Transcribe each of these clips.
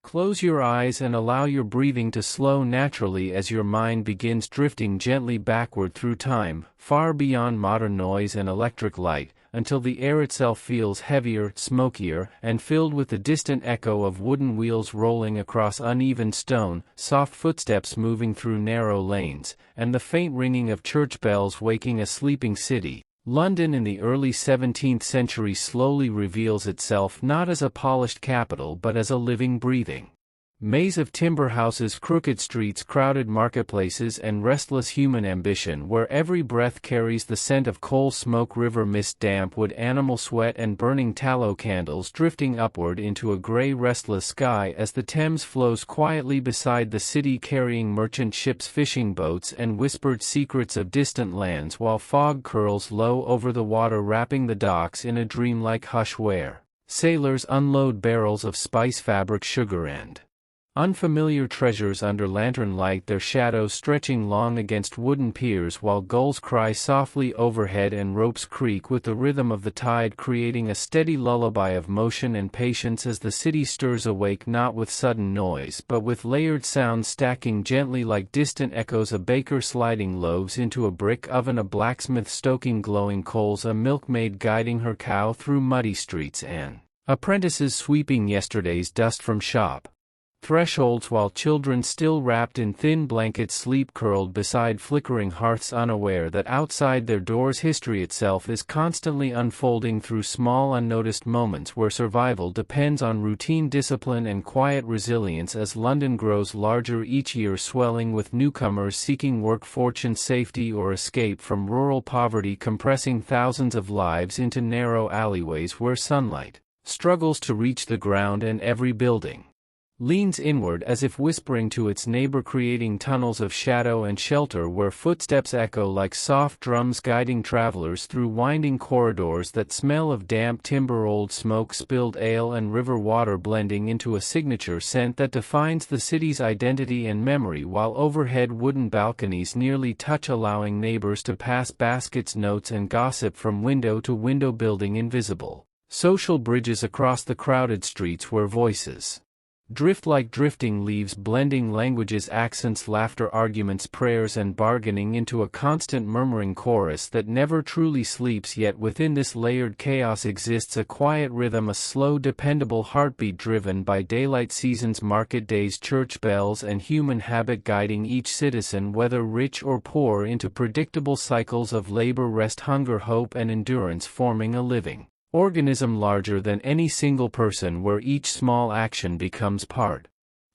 Close your eyes and allow your breathing to slow naturally as your mind begins drifting gently backward through time, far beyond modern noise and electric light, until the air itself feels heavier, smokier, and filled with the distant echo of wooden wheels rolling across uneven stone, soft footsteps moving through narrow lanes, and the faint ringing of church bells waking a sleeping city. London in the early 17th century slowly reveals itself not as a polished capital but as a living, breathing maze of timber houses, crooked streets, crowded marketplaces, and restless human ambition, where every breath carries the scent of coal smoke, river mist, damp wood, animal sweat, and burning tallow candles drifting upward into a gray, restless sky as the Thames flows quietly beside the city, carrying merchant ships, fishing boats, and whispered secrets of distant lands, while fog curls low over the water, wrapping the docks in a dreamlike hush where sailors unload barrels of spice, fabric, sugar, and unfamiliar treasures under lantern light, their shadows stretching long against wooden piers, while gulls cry softly overhead and ropes creak with the rhythm of the tide, creating a steady lullaby of motion and patience as the city stirs awake, not with sudden noise but with layered sounds stacking gently like distant echoes, a baker sliding loaves into a brick oven, a blacksmith stoking glowing coals, a milkmaid guiding her cow through muddy streets, and apprentices sweeping yesterday's dust from shop thresholds, while children still wrapped in thin blankets sleep curled beside flickering hearths, unaware that outside their doors history itself is constantly unfolding through small unnoticed moments where survival depends on routine, discipline, and quiet resilience. As London grows larger each year, swelling with newcomers seeking work, fortune, safety, or escape from rural poverty, compressing thousands of lives into narrow alleyways where sunlight struggles to reach the ground and every building leans inward as if whispering to its neighbor, creating tunnels of shadow and shelter where footsteps echo like soft drums, guiding travelers through winding corridors that smell of damp timber, old smoke, spilled ale, and river water blending into a signature scent that defines the city's identity and memory, while overhead wooden balconies nearly touch, allowing neighbors to pass baskets, notes, and gossip from window to window, building invisible social bridges across the crowded streets where voices drift like drifting leaves, blending languages, accents, laughter, arguments, prayers, and bargaining into a constant murmuring chorus that never truly sleeps. Yet within this layered chaos exists a quiet rhythm, a slow, dependable heartbeat driven by daylight, seasons, market days, church bells, and human habit, guiding each citizen, whether rich or poor, into predictable cycles of labor, rest, hunger, hope, and endurance, forming a living organism larger than any single person, where each small action becomes part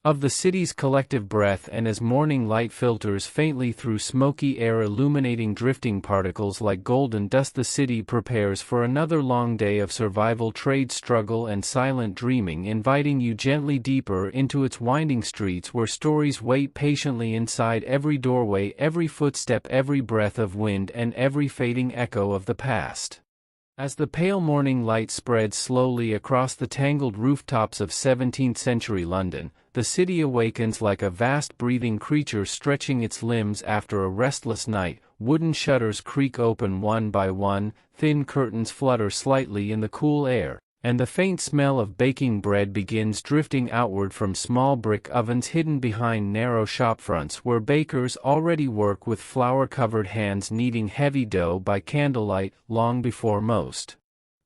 of the city's collective breath. And as morning light filters faintly through smoky air, illuminating drifting particles like golden dust, the city prepares for another long day of survival, trade, struggle, and silent dreaming, inviting you gently deeper into its winding streets where stories wait patiently inside every doorway, every footstep, every breath of wind, and every fading echo of the past. As the pale morning light spreads slowly across the tangled rooftops of 17th-century London, the city awakens like a vast breathing creature stretching its limbs after a restless night. Wooden shutters creak open one by one, thin curtains flutter slightly in the cool air, and the faint smell of baking bread begins drifting outward from small brick ovens hidden behind narrow shopfronts where bakers already work with flour-covered hands, kneading heavy dough by candlelight. Long before most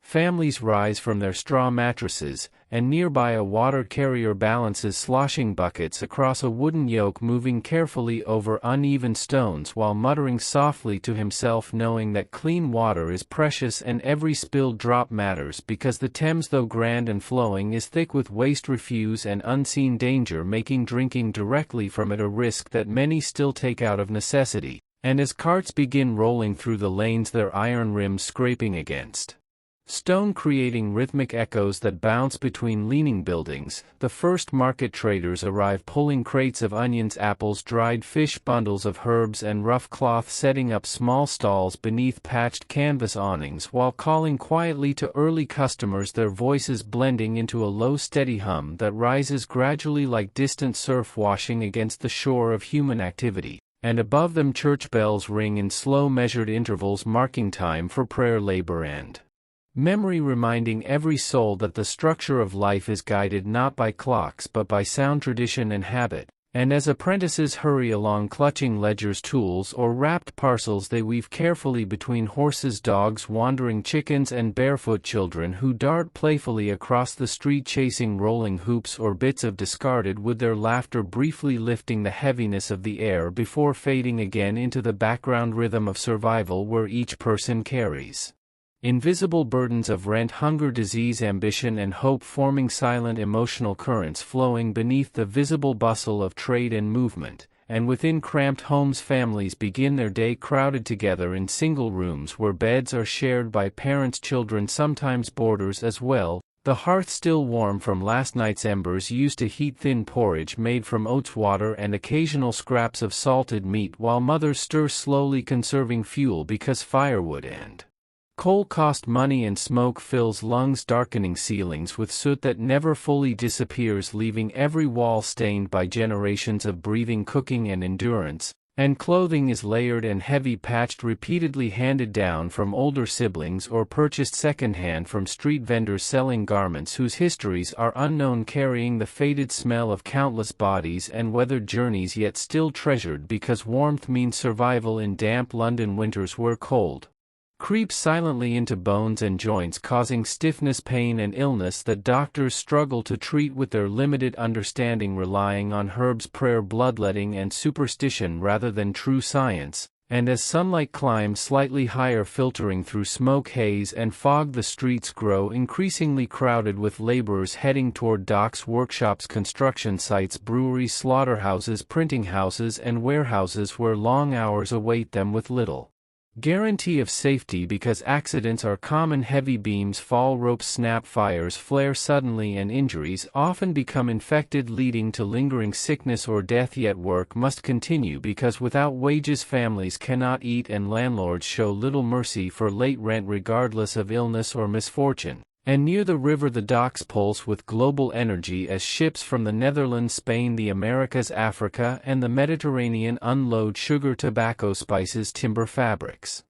families rise from their straw mattresses, and nearby a water carrier balances sloshing buckets across a wooden yoke, moving carefully over uneven stones while muttering softly to himself, knowing that clean water is precious and every spilled drop matters, because the Thames, though grand and flowing, is thick with waste, refuse, and unseen danger, making drinking directly from it a risk that many still take out of necessity. And as carts begin rolling through the lanes, their iron rims scraping against stone, creating rhythmic echoes that bounce between leaning buildings, the first market traders arrive, pulling crates of onions, apples, dried fish, bundles of herbs, and rough cloth, setting up small stalls beneath patched canvas awnings while calling quietly to early customers, their voices blending into a low, steady hum that rises gradually like distant surf washing against the shore of human activity. And above them church bells ring in slow, measured intervals, marking time for prayer, labor, and Memory reminding every soul that the structure of life is guided not by clocks but by sound tradition and habit. And as apprentices hurry along clutching ledgers, tools, or wrapped parcels, they weave carefully between horses, dogs, wandering chickens, and barefoot children who dart playfully across the street chasing rolling hoops or bits of discarded wood, their laughter briefly lifting the heaviness of the air before fading again into the background rhythm of survival where each person carries invisible burdens of rent, hunger, disease, ambition, and hope, forming silent emotional currents flowing beneath the visible bustle of trade and movement. And within cramped homes, families begin their day crowded together in single rooms where beds are shared by parents, children, sometimes boarders as well. The hearth still warm from last night's embers used to heat thin porridge made from oats, water, and occasional scraps of salted meat, while mothers stir slowly, conserving fuel because firewood and coal cost money, and smoke fills lungs, darkening ceilings with soot that never fully disappears, leaving every wall stained by generations of breathing, cooking, and endurance. And clothing is layered and heavy, patched, repeatedly handed down from older siblings or purchased secondhand from street vendors selling garments whose histories are unknown, carrying the faded smell of countless bodies and weathered journeys, yet still treasured because warmth means survival in damp London winters where cold creeps silently into bones and joints, causing stiffness, pain, and illness that doctors struggle to treat with their limited understanding, relying on herbs, prayer, bloodletting, and superstition rather than true science. And as sunlight climbs slightly higher, filtering through smoke, haze, and fog, the streets grow increasingly crowded with laborers heading toward docks, workshops, construction sites, breweries, slaughterhouses, printing houses, and warehouses where long hours await them with little guarantee of safety because accidents are common. Heavy beams fall, ropes snap, fires flare suddenly, and injuries often become infected, leading to lingering sickness or death. Yet work must continue because without wages families cannot eat, and landlords show little mercy for late rent regardless of illness or misfortune. And near the river the docks pulse with global energy as ships from the Netherlands, Spain, the Americas, Africa, and the Mediterranean unload sugar, tobacco, spices, timber, fabrics,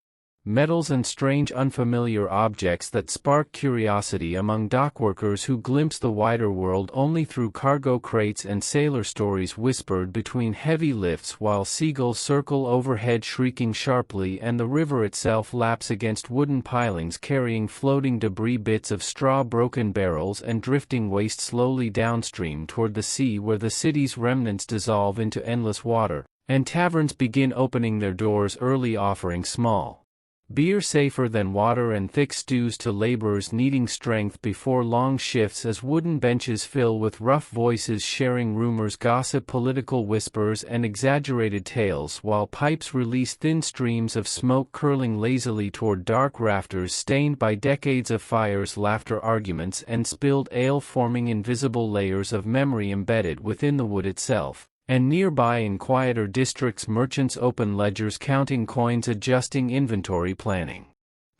metals, and strange unfamiliar objects that spark curiosity among dockworkers who glimpse the wider world only through cargo crates and sailor stories whispered between heavy lifts, while seagulls circle overhead shrieking sharply and the river itself laps against wooden pilings carrying floating debris, bits of straw, broken barrels, and drifting waste slowly downstream toward the sea where the city's remnants dissolve into endless water. And taverns begin opening their doors early, offering small beer safer than water and thick stews to laborers needing strength before long shifts, as wooden benches fill with rough voices sharing rumors, gossip, political whispers, and exaggerated tales, while pipes release thin streams of smoke curling lazily toward dark rafters stained by decades of fires, laughter, arguments, and spilled ale, forming invisible layers of memory embedded within the wood itself. And nearby in quieter districts merchants open ledgers, counting coins, adjusting inventory, planning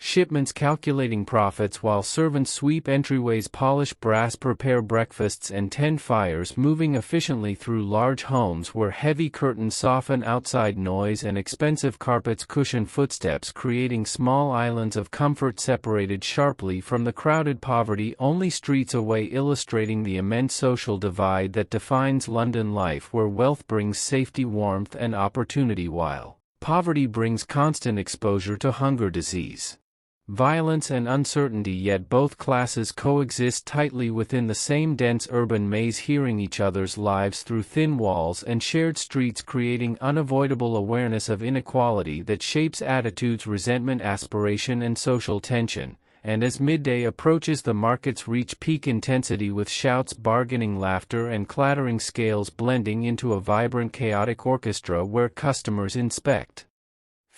shipments, calculating profits, while servants sweep entryways, polish brass, prepare breakfasts, and tend fires, moving efficiently through large homes where heavy curtains soften outside noise and expensive carpets cushion footsteps, creating small islands of comfort separated sharply from the crowded poverty only streets away, illustrating the immense social divide that defines London life, where wealth brings safety, warmth, and opportunity, while poverty brings constant exposure to hunger, disease, violence, and uncertainty. Yet both classes coexist tightly within the same dense urban maze, hearing each other's lives through thin walls and shared streets, creating unavoidable awareness of inequality that shapes attitudes, resentment, aspiration, and social tension. And as midday approaches, the markets reach peak intensity with shouts, bargaining, laughter, and clattering scales blending into a vibrant, chaotic orchestra where customers inspect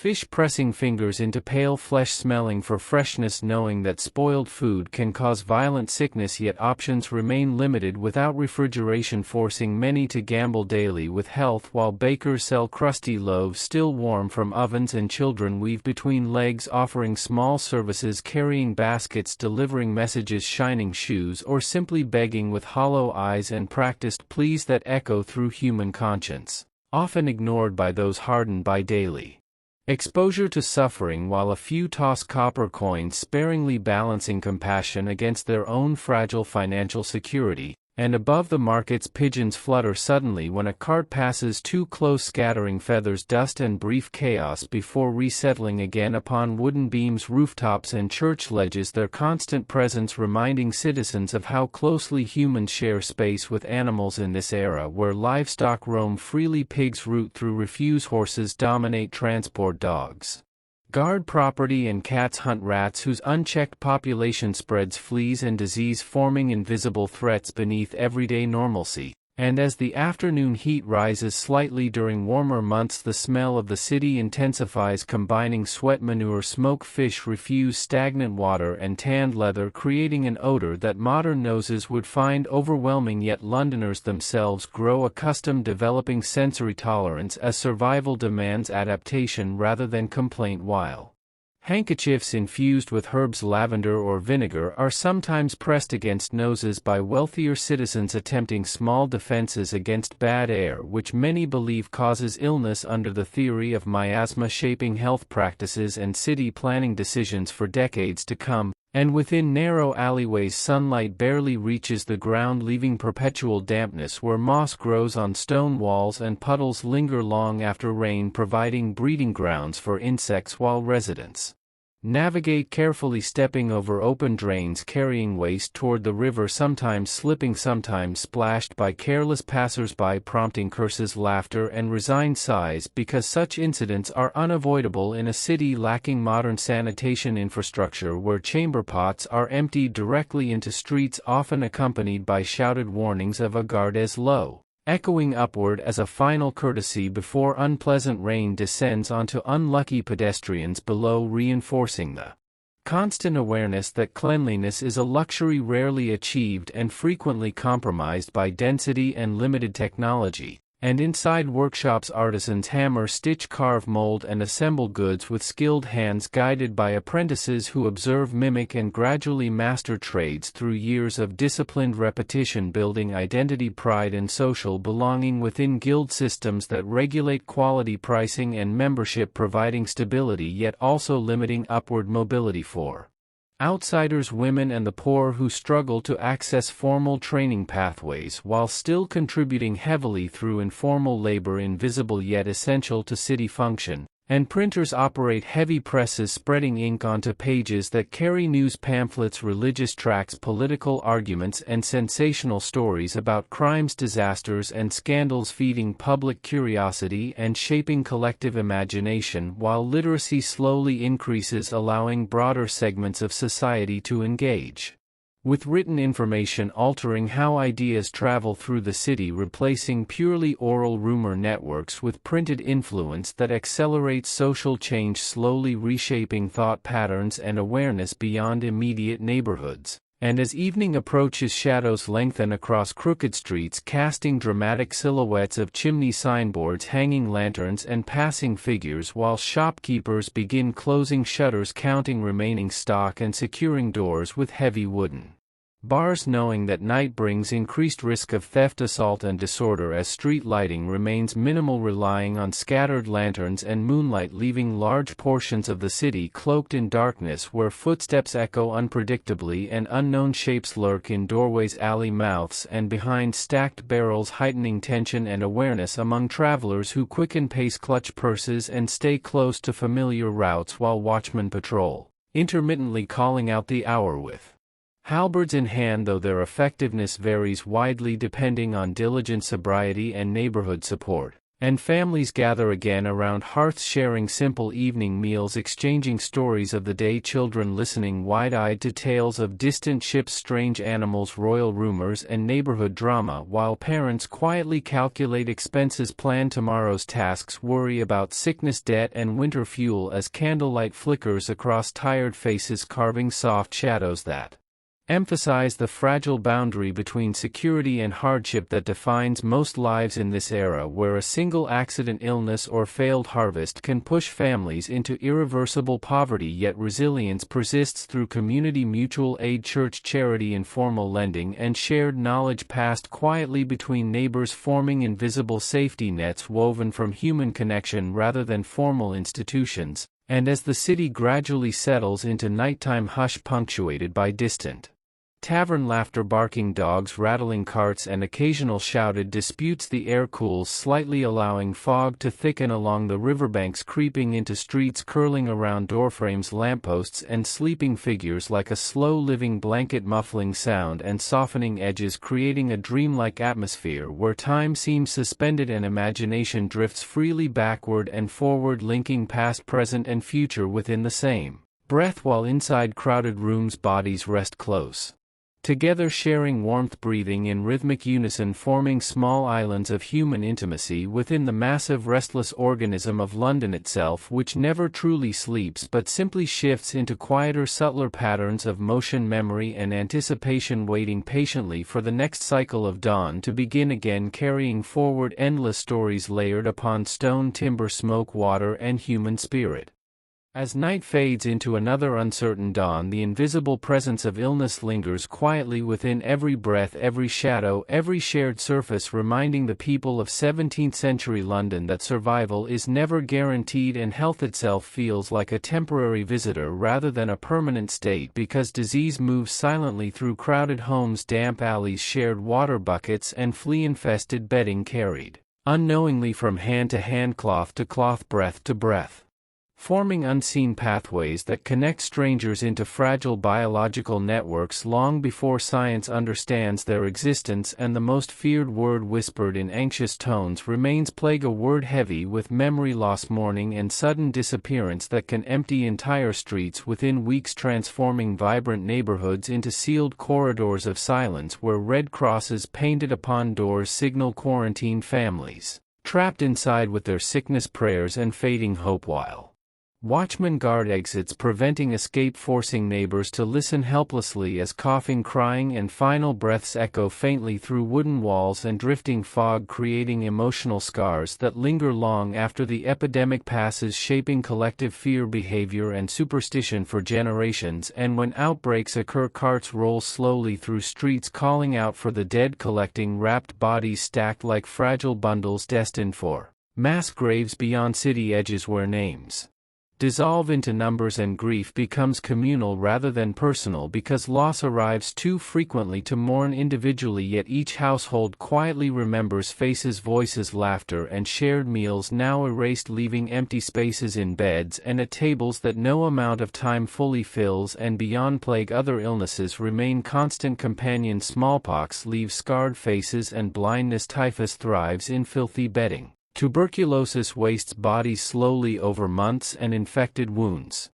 fish, pressing fingers into pale flesh, smelling for freshness, knowing that spoiled food can cause violent sickness, yet options remain limited without refrigeration, forcing many to gamble daily with health, while bakers sell crusty loaves still warm from ovens, and children weave between legs, offering small services, carrying baskets, delivering messages, shining shoes, or simply begging with hollow eyes and practiced pleas that echo through human conscience, often ignored by those hardened by daily Exposure to suffering while a few toss copper coins sparingly balancing compassion against their own fragile financial security, and above the market's pigeons flutter suddenly when a cart passes too close scattering feathers dust and brief chaos before resettling again upon wooden beams rooftops and church ledges, their constant presence reminding citizens of how closely humans share space with animals in this era where livestock roam freely, pigs root through refuse, horses dominate transport, dogs guard property, and cats hunt rats whose unchecked population spreads fleas and disease, forming invisible threats beneath everyday normalcy. And as the afternoon heat rises slightly during warmer months, the smell of the city intensifies, combining sweat, manure, smoke, fish refuse, stagnant water, and tanned leather, creating an odor that modern noses would find overwhelming, yet Londoners themselves grow accustomed, developing sensory tolerance as survival demands adaptation rather than complaint, while handkerchiefs infused with herbs, lavender or vinegar, are sometimes pressed against noses by wealthier citizens attempting small defenses against bad air, which many believe causes illness, under the theory of miasma shaping health practices and city planning decisions for decades to come. And within narrow alleyways sunlight barely reaches the ground, leaving perpetual dampness where moss grows on stone walls and puddles linger long after rain, providing breeding grounds for insects while residents navigate carefully, stepping over open drains carrying waste toward the river, sometimes slipping, sometimes splashed by careless passers-by, prompting curses, laughter, and resigned sighs, because such incidents are unavoidable in a city lacking modern sanitation infrastructure, where chamber pots are emptied directly into streets, often accompanied by shouted warnings of a guard as low, echoing upward as a final courtesy before unpleasant rain descends onto unlucky pedestrians below, reinforcing the constant awareness that cleanliness is a luxury rarely achieved and frequently compromised by density and limited technology. And inside workshops artisans hammer, stitch, carve, mold, and assemble goods with skilled hands, guided by apprentices who observe, mimic, and gradually master trades through years of disciplined repetition, building identity, pride, and social belonging within guild systems that regulate quality, pricing, and membership, providing stability yet also limiting upward mobility for outsiders, women, and the poor who struggle to access formal training pathways while still contributing heavily through informal labor, invisible yet essential to city function. And printers operate heavy presses, spreading ink onto pages that carry news pamphlets, religious tracts, political arguments, and sensational stories about crimes, disasters, and scandals, feeding public curiosity and shaping collective imagination, while literacy slowly increases, allowing broader segments of society to engage with written information, altering how ideas travel through the city, replacing purely oral rumor networks with printed influence that accelerates social change, slowly reshaping thought patterns and awareness beyond immediate neighborhoods. And as evening approaches, shadows lengthen across crooked streets, casting dramatic silhouettes of chimney signboards, hanging lanterns, and passing figures, while shopkeepers begin closing shutters, counting remaining stock, and securing doors with heavy wooden bars, knowing that night brings increased risk of theft, assault, and disorder, as street lighting remains minimal, relying on scattered lanterns and moonlight, leaving large portions of the city cloaked in darkness, where footsteps echo unpredictably and unknown shapes lurk in doorways, alley mouths, and behind stacked barrels, heightening tension and awareness among travelers who quicken pace, clutch purses, and stay close to familiar routes, while watchmen patrol, intermittently calling out the hour with halberds in hand, though their effectiveness varies widely depending on diligent sobriety and neighborhood support. And families gather again around hearths, sharing simple evening meals, exchanging stories of the day, children listening wide-eyed to tales of distant ships, strange animals, royal rumors, and neighborhood drama, while parents quietly calculate expenses, plan tomorrow's tasks, worry about sickness, debt, and winter fuel, as candlelight flickers across tired faces, carving soft shadows that emphasize the fragile boundary between security and hardship that defines most lives in this era, where a single accident, illness, or failed harvest can push families into irreversible poverty, yet resilience persists through community mutual aid, church charity, informal lending, and shared knowledge passed quietly between neighbors, forming invisible safety nets woven from human connection rather than formal institutions. And as the city gradually settles into nighttime hush punctuated by distant tavern laughter, barking dogs, rattling carts, and occasional shouted disputes, the air cools slightly, allowing fog to thicken along the riverbanks, creeping into streets, curling around doorframes, lampposts, and sleeping figures like a slow-living blanket, muffling sound and softening edges, creating a dreamlike atmosphere where time seems suspended and imagination drifts freely backward and forward, linking past, present, and future within the same breath, while inside crowded rooms bodies rest close together, sharing warmth, breathing in rhythmic unison, forming small islands of human intimacy within the massive restless organism of London itself, which never truly sleeps but simply shifts into quieter, subtler patterns of motion, memory, and anticipation, waiting patiently for the next cycle of dawn to begin again, carrying forward endless stories layered upon stone, timber, smoke, water, and human spirit. As night fades into another uncertain dawn, the invisible presence of illness lingers quietly within every breath, every shadow, every shared surface, reminding the people of 17th-century London that survival is never guaranteed and health itself feels like a temporary visitor rather than a permanent state, because disease moves silently through crowded homes, damp alleys, shared water buckets, and flea-infested bedding carried unknowingly from hand to hand, cloth to cloth, breath to breath, forming unseen pathways that connect strangers into fragile biological networks long before science understands their existence. And the most feared word, whispered in anxious tones, remains plague, a word heavy with memory loss, mourning, and sudden disappearance that can empty entire streets within weeks, transforming vibrant neighborhoods into sealed corridors of silence where red crosses painted upon doors signal quarantined families, trapped inside with their sickness, prayers, and fading hope, while watchmen guard exits, preventing escape, forcing neighbors to listen helplessly as coughing, crying, and final breaths echo faintly through wooden walls and drifting fog, creating emotional scars that linger long after the epidemic passes, shaping collective fear, behavior, and superstition for generations. And when outbreaks occur, carts roll slowly through streets, calling out for the dead, collecting wrapped bodies stacked like fragile bundles destined for mass graves beyond city edges, where names dissolve into numbers and grief becomes communal rather than personal, because loss arrives too frequently to mourn individually, yet each household quietly remembers faces, voices, laughter, and shared meals now erased, leaving empty spaces in beds and at tables that no amount of time fully fills. And beyond plague, other illnesses remain constant companions. Smallpox leaves scarred faces and blindness, typhus thrives in filthy bedding, tuberculosis wastes bodies slowly over months, and infected wounds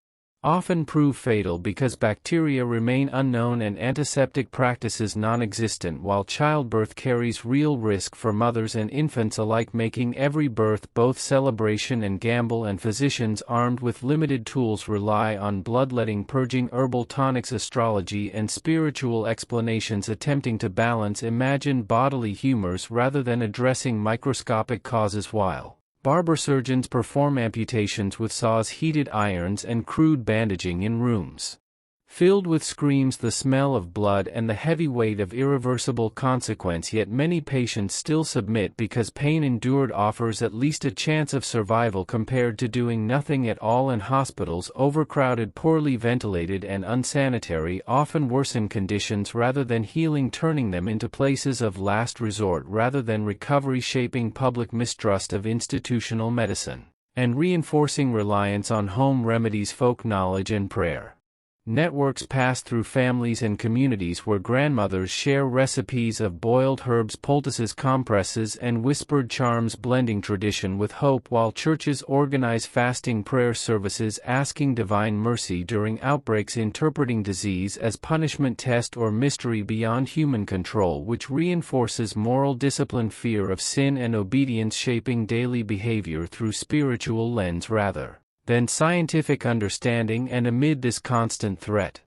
often prove fatal because bacteria remain unknown and antiseptic practices non-existent, while childbirth carries real risk for mothers and infants alike, making every birth both celebration and gamble. And physicians armed with limited tools rely on bloodletting, purging, herbal tonics, astrology, and spiritual explanations, attempting to balance imagined bodily humors rather than addressing microscopic causes, while barber surgeons perform amputations with saws, heated irons, and crude bandaging in rooms filled with screams, the smell of blood, and the heavy weight of irreversible consequence. Yet many patients still submit because pain endured offers at least a chance of survival compared to doing nothing at all. And hospitals, overcrowded, poorly ventilated, and unsanitary, often worsen conditions rather than healing, turning them into places of last resort rather than recovery, shaping public mistrust of institutional medicine and reinforcing reliance on home remedies, folk knowledge, and prayer. Networks pass through families and communities where grandmothers share recipes of boiled herbs, poultices, compresses, and whispered charms, blending tradition with hope, while churches organize fasting prayer services asking divine mercy during outbreaks, interpreting disease as punishment, test, or mystery beyond human control, which reinforces moral discipline, fear of sin, and obedience, shaping daily behavior through spiritual lens rather than scientific understanding. And amid this constant threat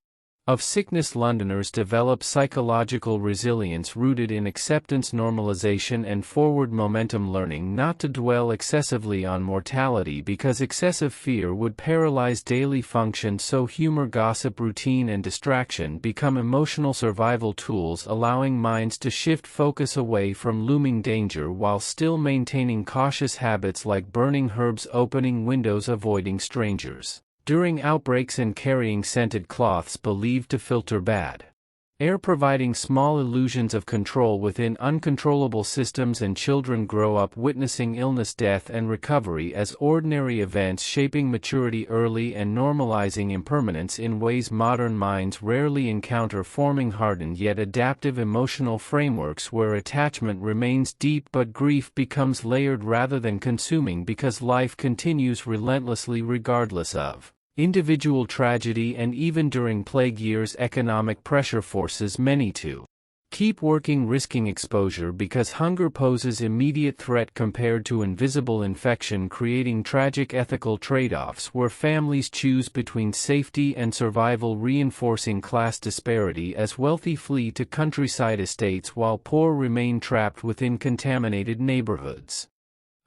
of sickness. Londoners develop psychological resilience rooted in acceptance, normalization, and forward momentum, learning not to dwell excessively on mortality because excessive fear would paralyze daily function. So humor, gossip, routine, and distraction become emotional survival tools, allowing minds to shift focus away from looming danger while still maintaining cautious habits like burning herbs, opening windows, avoiding strangers during outbreaks, and carrying scented cloths believed to filter bad air, providing small illusions of control within uncontrollable systems. And children grow up witnessing illness, death, and recovery as ordinary events, shaping maturity early and normalizing impermanence in ways modern minds rarely encounter, forming hardened yet adaptive emotional frameworks where attachment remains deep but grief becomes layered rather than consuming, because life continues relentlessly regardless of individual tragedy. And even during plague years, economic pressure forces many to keep working, risking exposure because hunger poses immediate threat compared to invisible infection, creating tragic ethical trade-offs where families choose between safety and survival, reinforcing class disparity as wealthy flee to countryside estates while poor remain trapped within contaminated neighborhoods,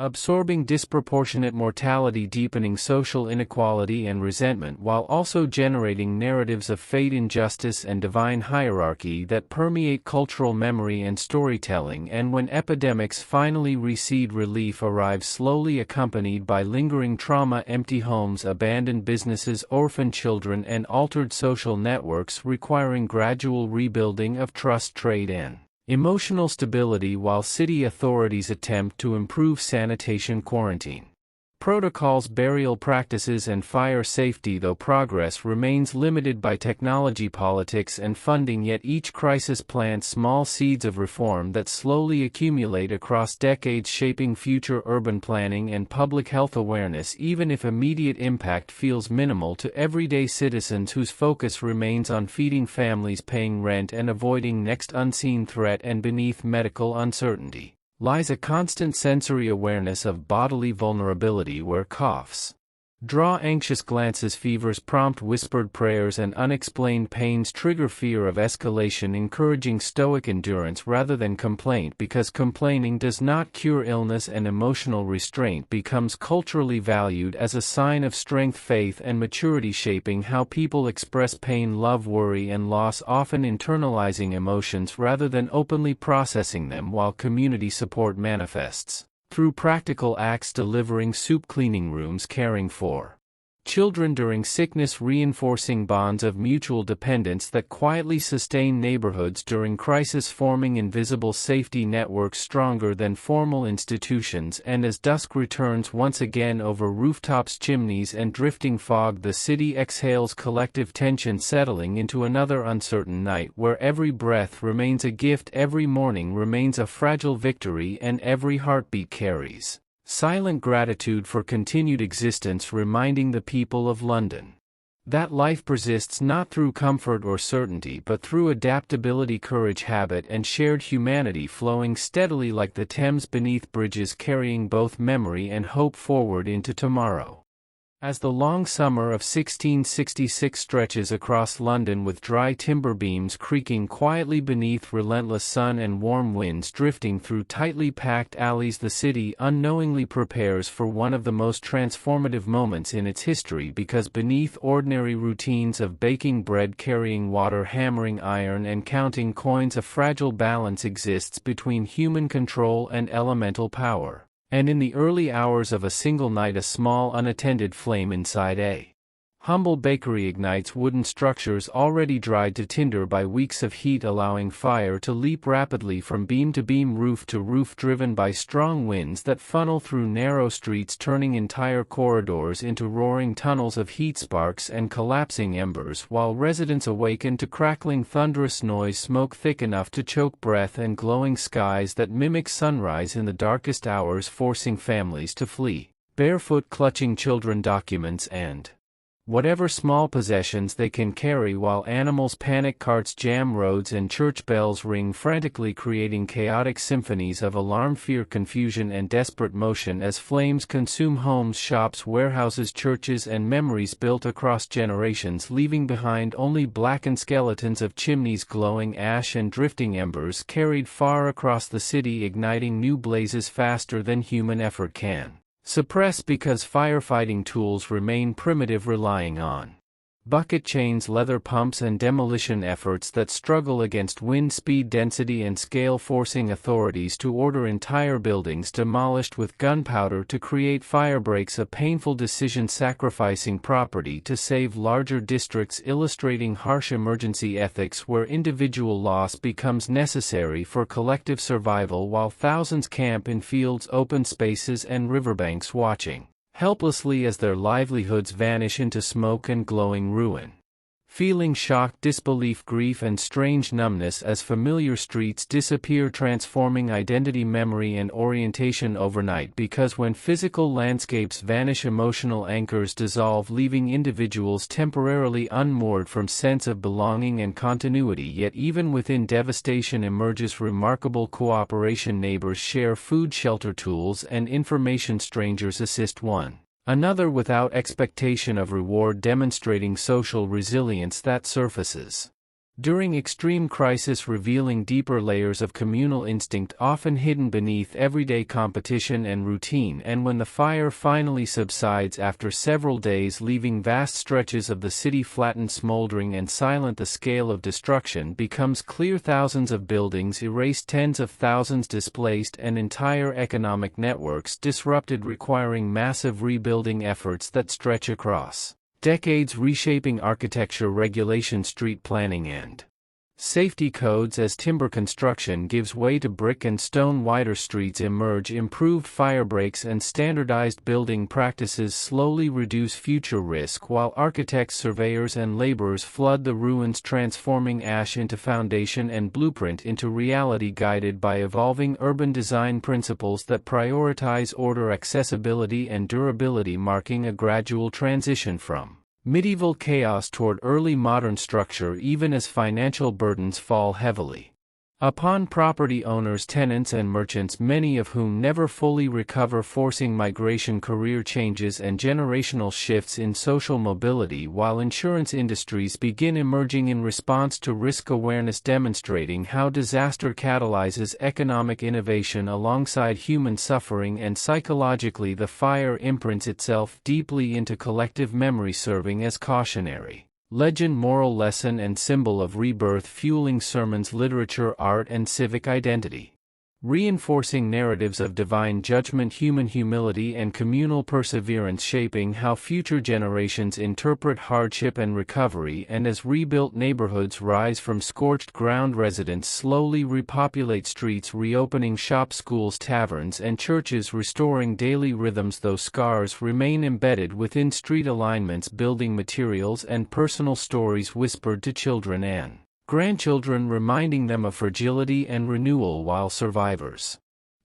absorbing disproportionate mortality, deepening social inequality and resentment while also generating narratives of fate, injustice, and divine hierarchy that permeate cultural memory and storytelling. And when epidemics finally recede, relief arrives slowly, accompanied by lingering trauma, empty homes, abandoned businesses, orphaned children, and altered social networks, requiring gradual rebuilding of trust, trade, and emotional stability, while city authorities attempt to improve sanitation, quarantine protocols, burial practices, and fire safety. Though progress remains limited by technology, politics, and funding, yet each crisis plants small seeds of reform that slowly accumulate across decades, shaping future urban planning and public health awareness, even if immediate impact feels minimal to everyday citizens whose focus remains on feeding families, paying rent, and avoiding next unseen threat. And beneath medical uncertainty lies a constant sensory awareness of bodily vulnerability, where coughs draw anxious glances, fevers prompt whispered prayers, and unexplained pains trigger fear of escalation, encouraging stoic endurance rather than complaint, because complaining does not cure illness, and emotional restraint becomes culturally valued as a sign of strength, faith, and maturity, shaping how people express pain, love, worry, and loss, often internalizing emotions rather than openly processing them, while community support manifests through practical acts, delivering soup, cleaning rooms, caring for children during sickness, reinforcing bonds of mutual dependence that quietly sustain neighborhoods during crisis, forming invisible safety networks stronger than formal institutions. And as dusk returns once again over rooftops, chimneys, and drifting fog, the city exhales collective tension, settling into another uncertain night where every breath remains a gift, every morning remains a fragile victory, and every heartbeat carries silent gratitude for continued existence, reminding the people of London that life persists not through comfort or certainty but through adaptability, courage, habit, and shared humanity, flowing steadily like the Thames beneath bridges, carrying both memory and hope forward into tomorrow. As the long summer of 1666 stretches across London, with dry timber beams creaking quietly beneath relentless sun and warm winds drifting through tightly packed alleys, the city unknowingly prepares for one of the most transformative moments in its history, because beneath ordinary routines of baking bread, carrying water, hammering iron, and counting coins, a fragile balance exists between human control and elemental power. And in the early hours of a single night, a small unattended flame inside a humble bakery ignites wooden structures already dried to tinder by weeks of heat, allowing fire to leap rapidly from beam to beam, roof to roof, driven by strong winds that funnel through narrow streets, turning entire corridors into roaring tunnels of heat, sparks, and collapsing embers, while residents awaken to crackling, thunderous noise, smoke thick enough to choke breath, and glowing skies that mimic sunrise in the darkest hours, forcing families to flee barefoot, clutching children, documents, and whatever small possessions they can carry, while animals panic, carts jam roads, and church bells ring frantically, creating chaotic symphonies of alarm, fear, confusion, and desperate motion as flames consume homes, shops, warehouses, churches, and memories built across generations, leaving behind only blackened skeletons of chimneys, glowing ash, and drifting embers carried far across the city, igniting new blazes faster than human effort can suppress, because firefighting tools remain primitive, relying on bucket chains, leather pumps, and demolition efforts that struggle against wind speed, density, and scale, forcing authorities to order entire buildings demolished with gunpowder to create firebreaks, a painful decision sacrificing property to save larger districts, illustrating harsh emergency ethics where individual loss becomes necessary for collective survival, while thousands camp in fields, open spaces, and riverbanks, watching helplessly as their livelihoods vanish into smoke and glowing ruin. Feeling shock, disbelief, grief, and strange numbness as familiar streets disappear, transforming identity, memory, and orientation overnight, because when physical landscapes vanish, emotional anchors dissolve, leaving individuals temporarily unmoored from sense of belonging and continuity. Yet even within devastation emerges remarkable cooperation. Neighbors share food, shelter, tools, and information. Strangers assist one another without expectation of reward, demonstrating social resilience that surfaces during extreme crisis, revealing deeper layers of communal instinct often hidden beneath everyday competition and routine. And when the fire finally subsides after several days, leaving vast stretches of the city flattened, smoldering, and silent, the scale of destruction becomes clear. Thousands of buildings erased, tens of thousands displaced, and entire economic networks disrupted, requiring massive rebuilding efforts that stretch across decades, reshaping architecture, regulation, street planning, and safety codes as timber construction gives way to brick and stone. Wider streets emerge, improved fire breaks and standardized building practices slowly reduce future risk, while architects, surveyors, and laborers flood the ruins, transforming ash into foundation and blueprint into reality, guided by evolving urban design principles that prioritize order, accessibility, and durability, marking a gradual transition from medieval chaos toward early modern structure, even as financial burdens fall heavily upon property owners, tenants, and merchants, many of whom never fully recover, forcing migration, career changes, and generational shifts in social mobility, while insurance industries begin emerging in response to risk awareness, demonstrating how disaster catalyzes economic innovation alongside human suffering. And psychologically, the fire imprints itself deeply into collective memory, serving as cautionary legend, moral lesson, and symbol of rebirth, fueling sermons, literature, art, and civic identity, reinforcing narratives of divine judgment, human humility, and communal perseverance, shaping how future generations interpret hardship and recovery. And as rebuilt neighborhoods rise from scorched ground, residents slowly repopulate streets, reopening shops, schools, taverns, and churches, restoring daily rhythms, though scars remain embedded within street alignments, building materials, and personal stories whispered to children and grandchildren, reminding them of fragility and renewal, while survivors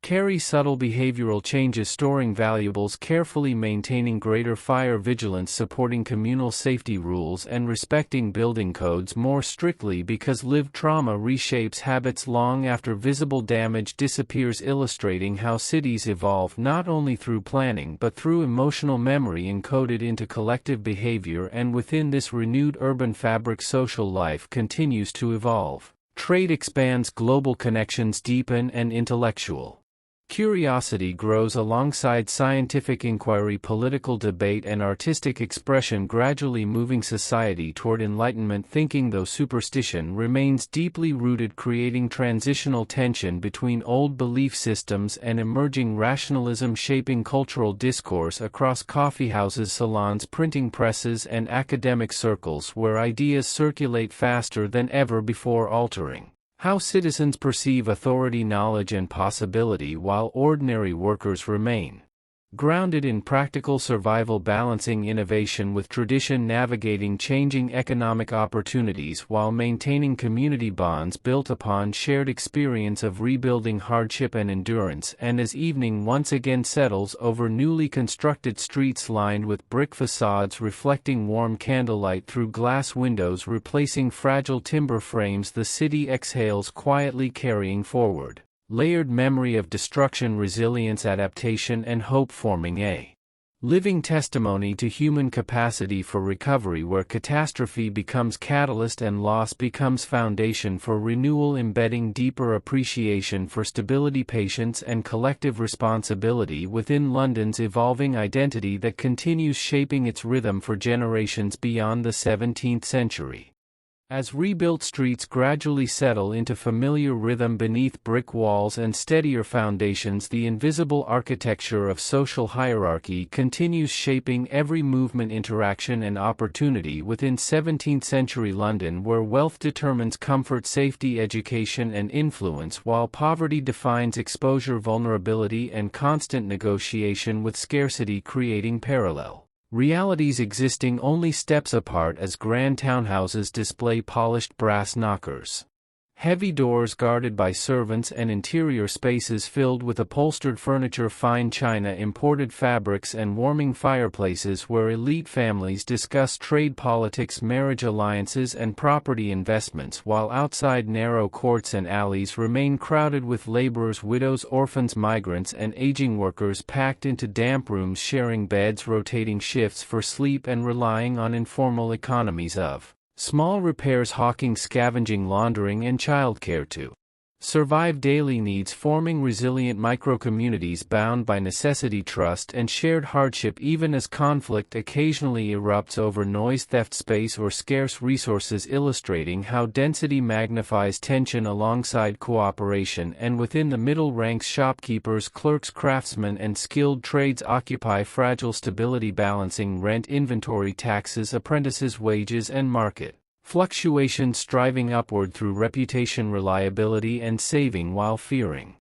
carry subtle behavioral changes, storing valuables carefully, maintaining greater fire vigilance, supporting communal safety rules, and respecting building codes more strictly, because lived trauma reshapes habits long after visible damage disappears, illustrating how cities evolve not only through planning but through emotional memory encoded into collective behavior. And within this renewed urban fabric, social life continues to evolve. Trade expands, global connections deepen, and intellectual curiosity grows alongside scientific inquiry, political debate, and artistic expression, gradually moving society toward enlightenment thinking, though superstition remains deeply rooted, creating transitional tension between old belief systems and emerging rationalism, shaping cultural discourse across coffeehouses, salons, printing presses, and academic circles, where ideas circulate faster than ever before, altering how citizens perceive authority, knowledge, and possibility, while ordinary workers remain Grounded in practical survival, balancing innovation with tradition, navigating changing economic opportunities while maintaining community bonds built upon shared experience of rebuilding hardship and endurance. And as evening once again settles over newly constructed streets lined with brick facades reflecting warm candlelight through glass windows replacing fragile timber frames, the city exhales quietly, carrying forward layered memory of destruction, resilience, adaptation, and hope, forming a living testimony to human capacity for recovery, where catastrophe becomes catalyst and loss becomes foundation for renewal, embedding deeper appreciation for stability, patience, and collective responsibility within London's evolving identity that continues shaping its rhythm for generations beyond the 17th century. As rebuilt streets gradually settle into familiar rhythm beneath brick walls and steadier foundations, the invisible architecture of social hierarchy continues shaping every movement, interaction, and opportunity within 17th-century London, where wealth determines comfort, safety, education, and influence, while poverty defines exposure, vulnerability, and constant negotiation with scarcity, creating parallel realities existing only steps apart as grand townhouses display polished brass knockers, heavy doors guarded by servants, and interior spaces filled with upholstered furniture, fine china, imported fabrics, and warming fireplaces where elite families discuss trade, politics, marriage alliances, and property investments, while outside narrow courts and alleys remain crowded with laborers, widows, orphans, migrants, and aging workers packed into damp rooms, sharing beds, rotating shifts for sleep, and relying on informal economies of small repairs, hawking, scavenging, laundering, and childcare to survive daily needs, forming resilient micro-communities bound by necessity, trust, and shared hardship, even as conflict occasionally erupts over noise, theft, space, or scarce resources, illustrating how density magnifies tension alongside cooperation. And within the middle ranks, shopkeepers, clerks, craftsmen, and skilled trades occupy fragile stability, balancing rent, inventory, taxes, apprentices, wages, and market fluctuations, striving upward through reputation, reliability, and saving while fearing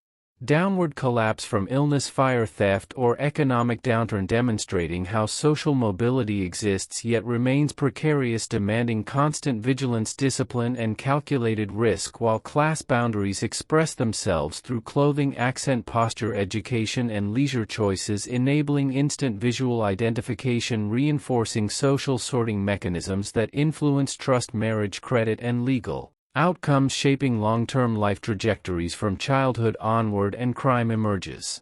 downward collapse from illness, fire, theft, or economic downturn, demonstrating how social mobility exists yet remains precarious, demanding constant vigilance, discipline, and calculated risk, while class boundaries express themselves through clothing, accent, posture, education, and leisure choices, enabling instant visual identification, reinforcing social sorting mechanisms that influence trust, marriage, credit, and legal outcomes, shaping long-term life trajectories from childhood onward. And crime emerges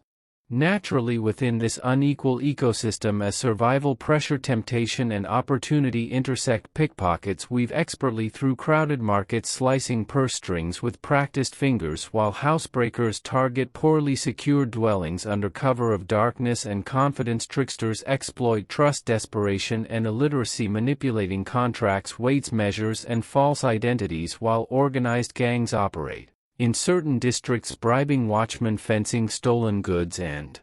naturally within this unequal ecosystem as survival, pressure, temptation, and opportunity intersect. Pickpockets weave expertly through crowded markets, slicing purse strings with practiced fingers, while housebreakers target poorly secured dwellings under cover of darkness, and confidence tricksters exploit trust, desperation, and illiteracy, manipulating contracts, weights, measures, and false identities, while organized gangs operate in certain districts, bribing watchmen, fencing stolen goods, and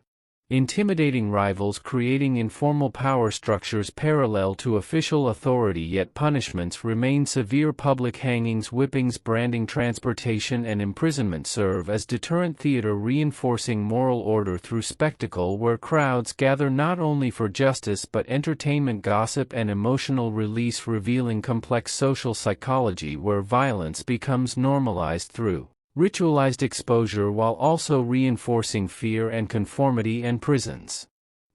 intimidating rivals, creating informal power structures parallel to official authority. Yet punishments remain severe. Public hangings, whippings, branding, transportation, and imprisonment serve as deterrent theater, reinforcing moral order through spectacle, where crowds gather not only for justice but entertainment, gossip, and emotional release, revealing complex social psychology where violence becomes normalized through ritualized exposure, while also reinforcing fear and conformity. And prisons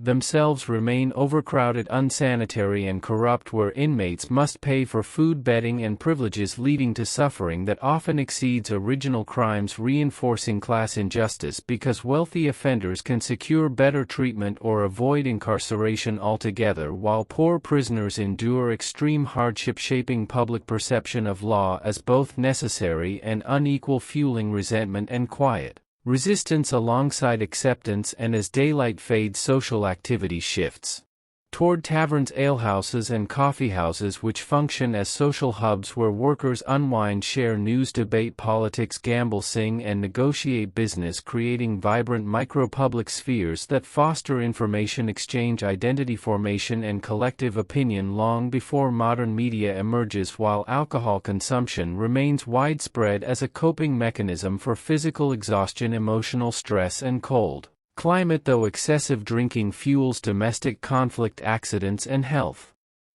themselves remain overcrowded, unsanitary, and corrupt, where inmates must pay for food, bedding, and privileges, leading to suffering that often exceeds original crimes, reinforcing class injustice because wealthy offenders can secure better treatment or avoid incarceration altogether, while poor prisoners endure extreme hardship, shaping public perception of law as both necessary and unequal, fueling resentment and quiet resistance alongside acceptance. And as daylight fades, social activity shifts toward taverns, alehouses, and coffeehouses, which function as social hubs where workers unwind, share news, debate politics, gamble, sing, and negotiate business, creating vibrant micro-public spheres that foster information exchange, identity formation, and collective opinion long before modern media emerges, while alcohol consumption remains widespread as a coping mechanism for physical exhaustion, emotional stress, and cold Climate, though excessive drinking fuels domestic conflict, accidents, and health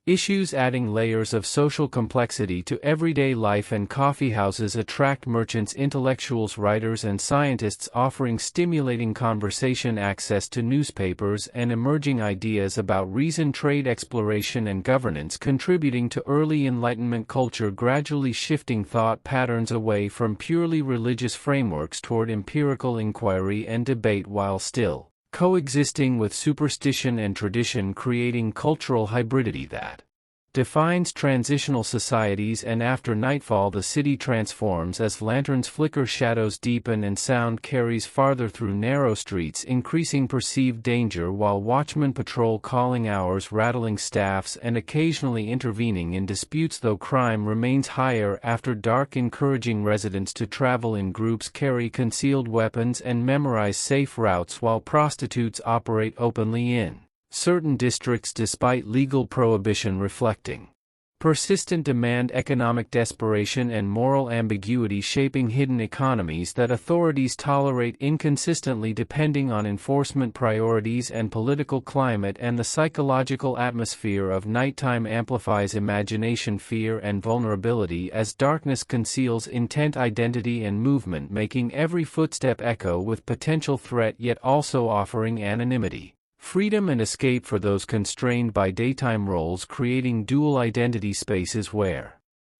issues, adding layers of social complexity to everyday life, and coffeehouses attract merchants, intellectuals, writers, and scientists, offering stimulating conversation, access to newspapers, and emerging ideas about reason, trade, exploration, and governance, contributing to early Enlightenment culture, gradually shifting thought patterns away from purely religious frameworks toward empirical inquiry and debate, while still coexisting with superstition and tradition, creating cultural hybridity that defines transitional societies. And after nightfall, the city transforms as lanterns flicker, shadows deepen, and sound carries farther through narrow streets, increasing perceived danger, while watchmen patrol calling hours, rattling staffs, and occasionally intervening in disputes, though crime remains higher after dark, encouraging residents to travel in groups, carry concealed weapons, and memorize safe routes, while prostitutes operate openly in certain districts despite legal prohibition, reflecting persistent demand, economic desperation, and moral ambiguity, shaping hidden economies that authorities tolerate inconsistently depending on enforcement priorities and political climate. And the psychological atmosphere of nighttime amplifies imagination, fear, and vulnerability, as darkness conceals intent, identity, and movement, making every footstep echo with potential threat, yet also offering anonymity, freedom, and escape for those constrained by daytime roles, creating dual identity spaces where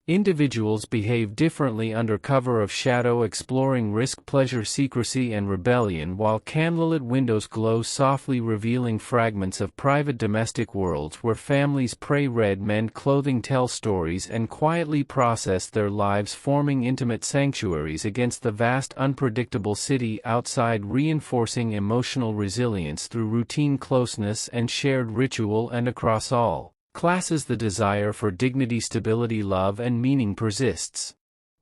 individuals behave differently under cover of shadow, exploring risk, pleasure, secrecy, and rebellion, while candlelit windows glow softly, revealing fragments of private domestic worlds where families pray, red men clothing tell stories, and quietly process their lives, forming intimate sanctuaries against the vast, unpredictable city outside, reinforcing emotional resilience through routine, closeness, and shared ritual. And across all classes, the desire for dignity, stability, love, and meaning persists,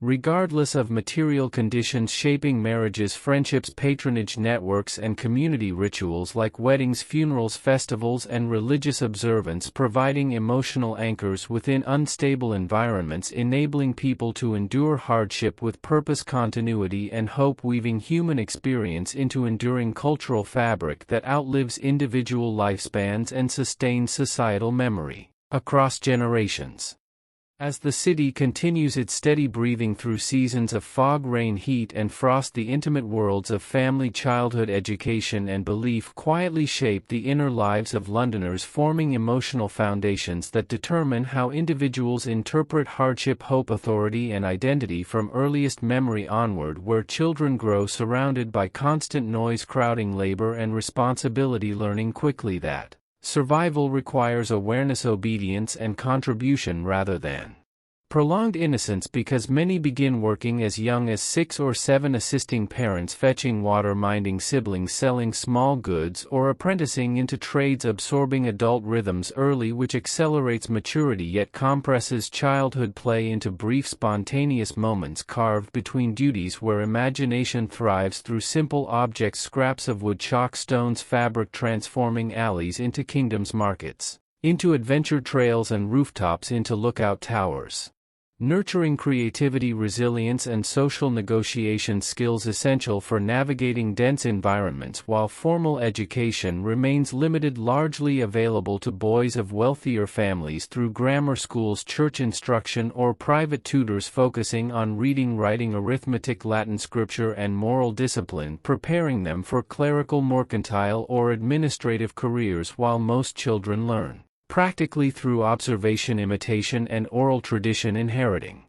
regardless of material conditions, shaping marriages, friendships, patronage networks, and community rituals like weddings, funerals, festivals, and religious observance, providing emotional anchors within unstable environments, enabling people to endure hardship with purpose, continuity, and hope, weaving human experience into enduring cultural fabric that outlives individual lifespans and sustains societal memory across generations. As the city continues its steady breathing through seasons of fog, rain, heat, and frost, the intimate worlds of family, childhood, education, and belief quietly shape the inner lives of Londoners, forming emotional foundations that determine how individuals interpret hardship, hope, authority, and identity from earliest memory onward, where children grow surrounded by constant noise, crowding, labor, and responsibility, learning quickly that survival requires awareness, obedience, and contribution rather than prolonged innocence, because many begin working as young as 6 or 7, assisting parents, fetching water, minding siblings, selling small goods, or apprenticing into trades, absorbing adult rhythms early, which accelerates maturity yet compresses childhood play into brief, spontaneous moments carved between duties, where imagination thrives through simple objects, scraps of wood, chalk, stones, fabric, transforming alleys into kingdoms, markets into adventure trails, and rooftops into lookout towers, nurturing creativity, resilience, and social negotiation skills essential for navigating dense environments, while formal education remains limited, largely available to boys of wealthier families through grammar schools, church instruction, or private tutors focusing on reading, writing, arithmetic, Latin, scripture, and moral discipline, preparing them for clerical, mercantile, or administrative careers, while most children learn practically through observation, imitation, and oral tradition, inheriting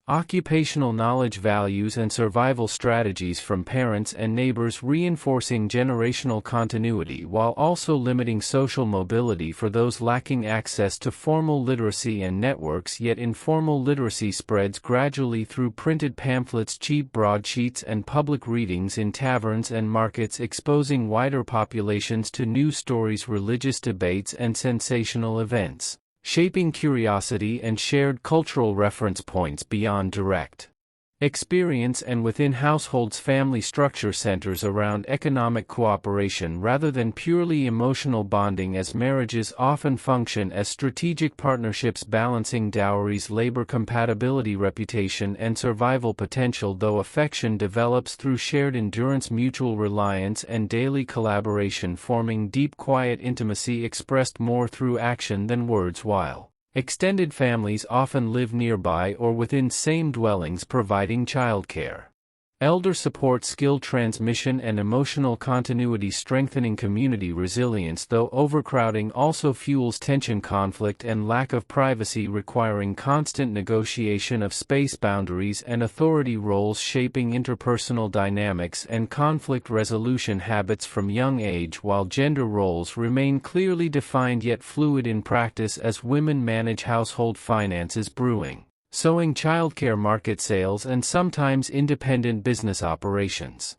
occupational knowledge, values, and survival strategies from parents and neighbors, reinforcing generational continuity while also limiting social mobility for those lacking access to formal literacy and networks. Yet informal literacy spreads gradually through printed pamphlets, cheap broadsheets, and public readings in taverns and markets, exposing wider populations to news stories, religious debates, and sensational events, shaping curiosity and shared cultural reference points beyond direct experience, and within households, family structure centers around economic cooperation rather than purely emotional bonding, as marriages often function as strategic partnerships balancing dowries, labor compatibility, reputation, and survival potential, though affection develops through shared endurance, mutual reliance, and daily collaboration, forming deep, quiet intimacy expressed more through action than words, while extended families often live nearby or within same dwellings, providing childcare, elder support, skill transmission, and emotional continuity, strengthening community resilience, though overcrowding also fuels tension, conflict, and lack of privacy, requiring constant negotiation of space boundaries and authority roles, shaping interpersonal dynamics and conflict resolution habits from young age, while gender roles remain clearly defined yet fluid in practice as women manage household finances, brewing, sewing, childcare, market sales, and sometimes independent business operations,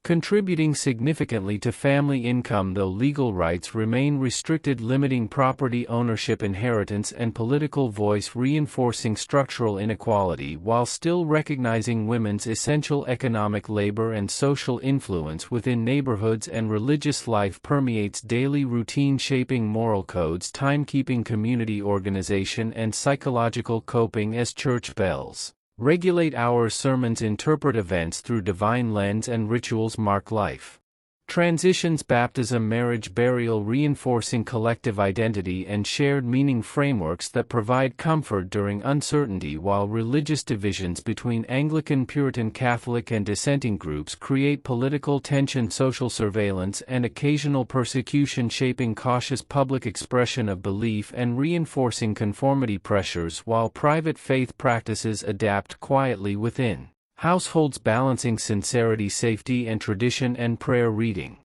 contributing significantly to family income, though legal rights remain restricted, limiting property ownership, inheritance, and political voice, reinforcing structural inequality while still recognizing women's essential economic, labor, and social influence within neighborhoods, and religious life permeates daily routine, shaping moral codes, timekeeping, community organization, and psychological coping as church bells regulate hours, sermons interpret events through divine lens, and rituals mark life transitions, baptism, marriage, burial, reinforcing collective identity and shared meaning, frameworks that provide comfort during uncertainty, while religious divisions between Anglican, Puritan, Catholic, and dissenting groups create political tension, social surveillance, and occasional persecution, shaping cautious public expression of belief and reinforcing conformity pressures, while private faith practices adapt quietly within households, balancing sincerity, safety, and tradition, and prayer, reading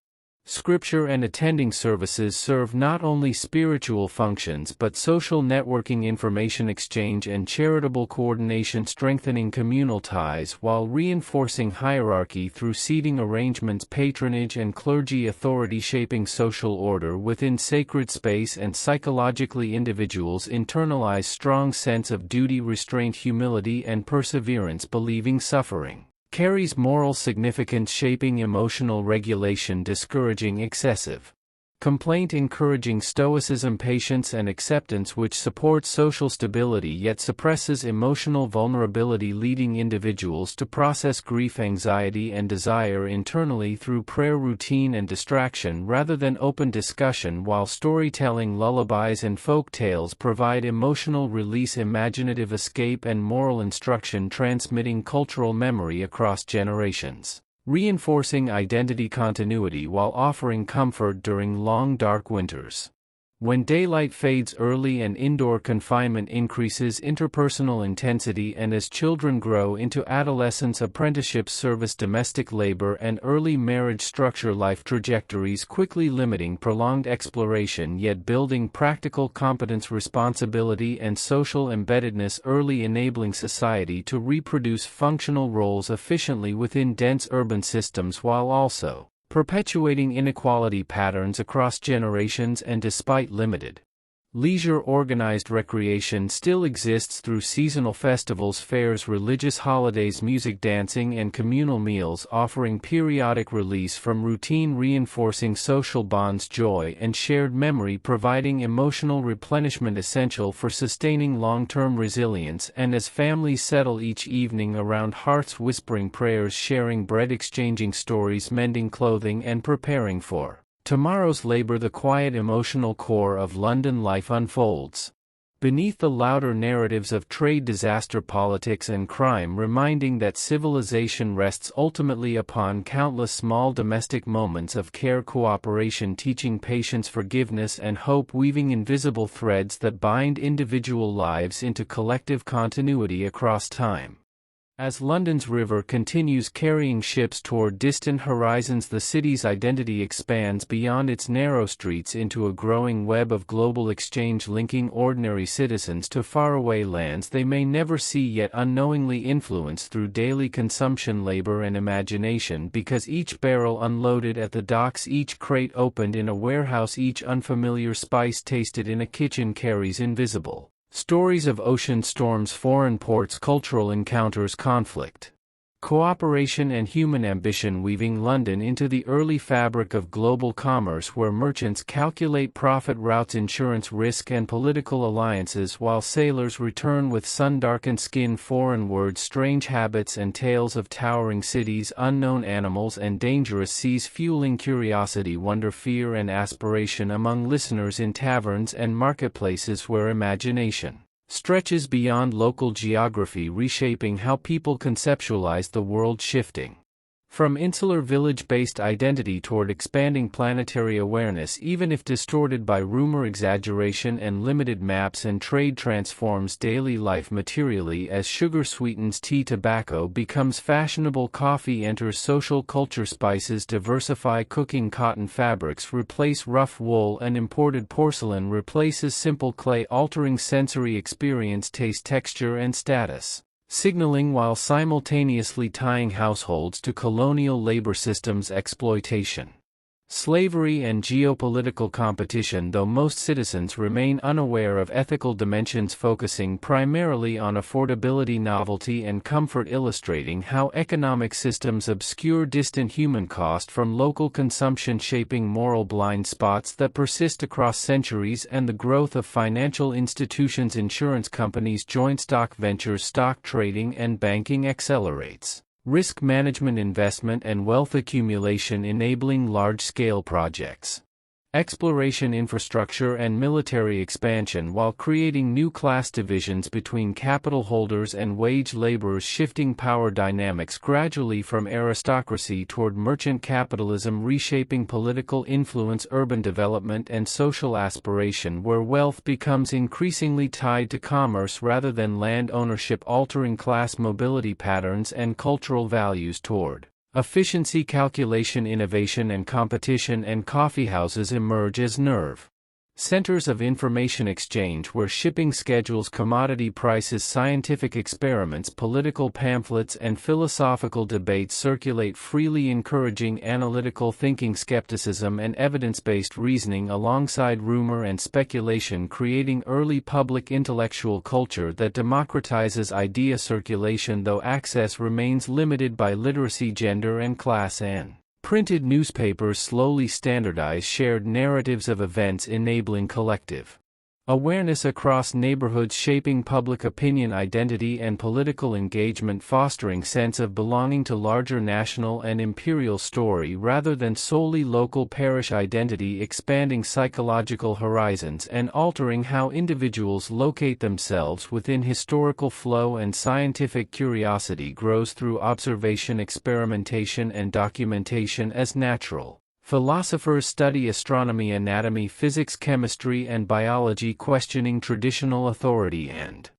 scripture, and attending services serve not only spiritual functions but social networking, information exchange, and charitable coordination, strengthening communal ties while reinforcing hierarchy through seating arrangements, patronage, and clergy authority, shaping social order within sacred space, and psychologically individuals internalize strong sense of duty, restraint, humility, and perseverance, believing suffering carries moral significance, shaping emotional regulation, discouraging excessive complaint, encouraging stoicism, patience, and acceptance, which supports social stability yet suppresses emotional vulnerability, leading individuals to process grief, anxiety, and desire internally through prayer, routine, and distraction rather than open discussion, while storytelling, lullabies, and folk tales provide emotional release, imaginative escape, and moral instruction, transmitting cultural memory across generations, reinforcing identity continuity while offering comfort during long, dark winters. When daylight fades early and indoor confinement increases interpersonal intensity, and as children grow into adolescence, apprenticeships, service, domestic labor, and early marriage structure life trajectories, quickly limiting prolonged exploration yet building practical competence, responsibility, and social embeddedness, early enabling society to reproduce functional roles efficiently within dense urban systems while also perpetuating inequality patterns across generations. And despite limited leisure, organized recreation still exists through seasonal festivals, fairs, religious holidays, music, dancing, and communal meals, offering periodic release from routine, reinforcing social bonds, joy, and shared memory, providing emotional replenishment essential for sustaining long-term resilience. And as families settle each evening around hearths, whispering prayers, sharing bread, exchanging stories, mending clothing, and preparing for tomorrow's labor, the quiet emotional core of London life unfolds beneath the louder narratives of trade, disaster, politics, and crime, reminding that civilization rests ultimately upon countless small domestic moments of care, cooperation, teaching patience, forgiveness, and hope, weaving invisible threads that bind individual lives into collective continuity across time. As London's river continues carrying ships toward distant horizons, the city's identity expands beyond its narrow streets into a growing web of global exchange, linking ordinary citizens to faraway lands they may never see, yet unknowingly influenced through daily consumption, labor, and imagination, because each barrel unloaded at the docks, each crate opened in a warehouse, each unfamiliar spice tasted in a kitchen carries invisible stories of ocean storms, foreign ports, cultural encounters, conflict, Cooperation and human ambition weaving London into the early fabric of global commerce where merchants calculate profit routes, insurance risk and political alliances while sailors return with sun-darkened skin, foreign words, strange habits and tales of towering cities, unknown animals and dangerous seas, fueling curiosity, wonder, fear and aspiration among listeners in taverns and marketplaces where imagination stretches beyond local geography, reshaping how people conceptualize the world, shifting from insular village-based identity toward expanding planetary awareness, even if distorted by rumor, exaggeration and limited maps, and trade transforms daily life materially as sugar sweetens tea, tobacco becomes fashionable, coffee enters social culture, spices diversify cooking, cotton fabrics replace rough wool and imported porcelain replaces simple clay, altering sensory experience, taste, texture and status, signaling while simultaneously tying households to colonial labor systems, exploitation, slavery and geopolitical competition. Though most citizens remain unaware of ethical dimensions, focusing primarily on affordability, novelty and comfort, illustrating how economic systems obscure distant human cost from local consumption, shaping moral blind spots that persist across centuries, and the growth of financial institutions, insurance companies, joint stock ventures, stock trading and banking accelerates risk management, investment and wealth accumulation, enabling large-scale projects, exploration, infrastructure and military expansion, while creating new class divisions between capital holders and wage laborers, shifting power dynamics gradually from aristocracy toward merchant capitalism, reshaping political influence, urban development and social aspiration, where wealth becomes increasingly tied to commerce rather than land ownership, altering class mobility patterns and cultural values toward efficiency, calculation, innovation and competition, and coffeehouses emerge as nerve centers of information exchange where shipping schedules, commodity prices, scientific experiments, political pamphlets and philosophical debates circulate freely, encouraging analytical thinking, skepticism and evidence-based reasoning alongside rumor and speculation, creating early public intellectual culture that democratizes idea circulation, though access remains limited by literacy, gender and class. And printed newspapers slowly standardize shared narratives of events, enabling collective awareness across neighborhoods, shaping public opinion, identity and political engagement, fostering sense of belonging to larger national and imperial story rather than solely local parish identity, expanding psychological horizons and altering how individuals locate themselves within historical flow, and scientific curiosity grows through observation, experimentation and documentation as natural philosophers study astronomy, anatomy, physics, chemistry and biology, questioning traditional authority and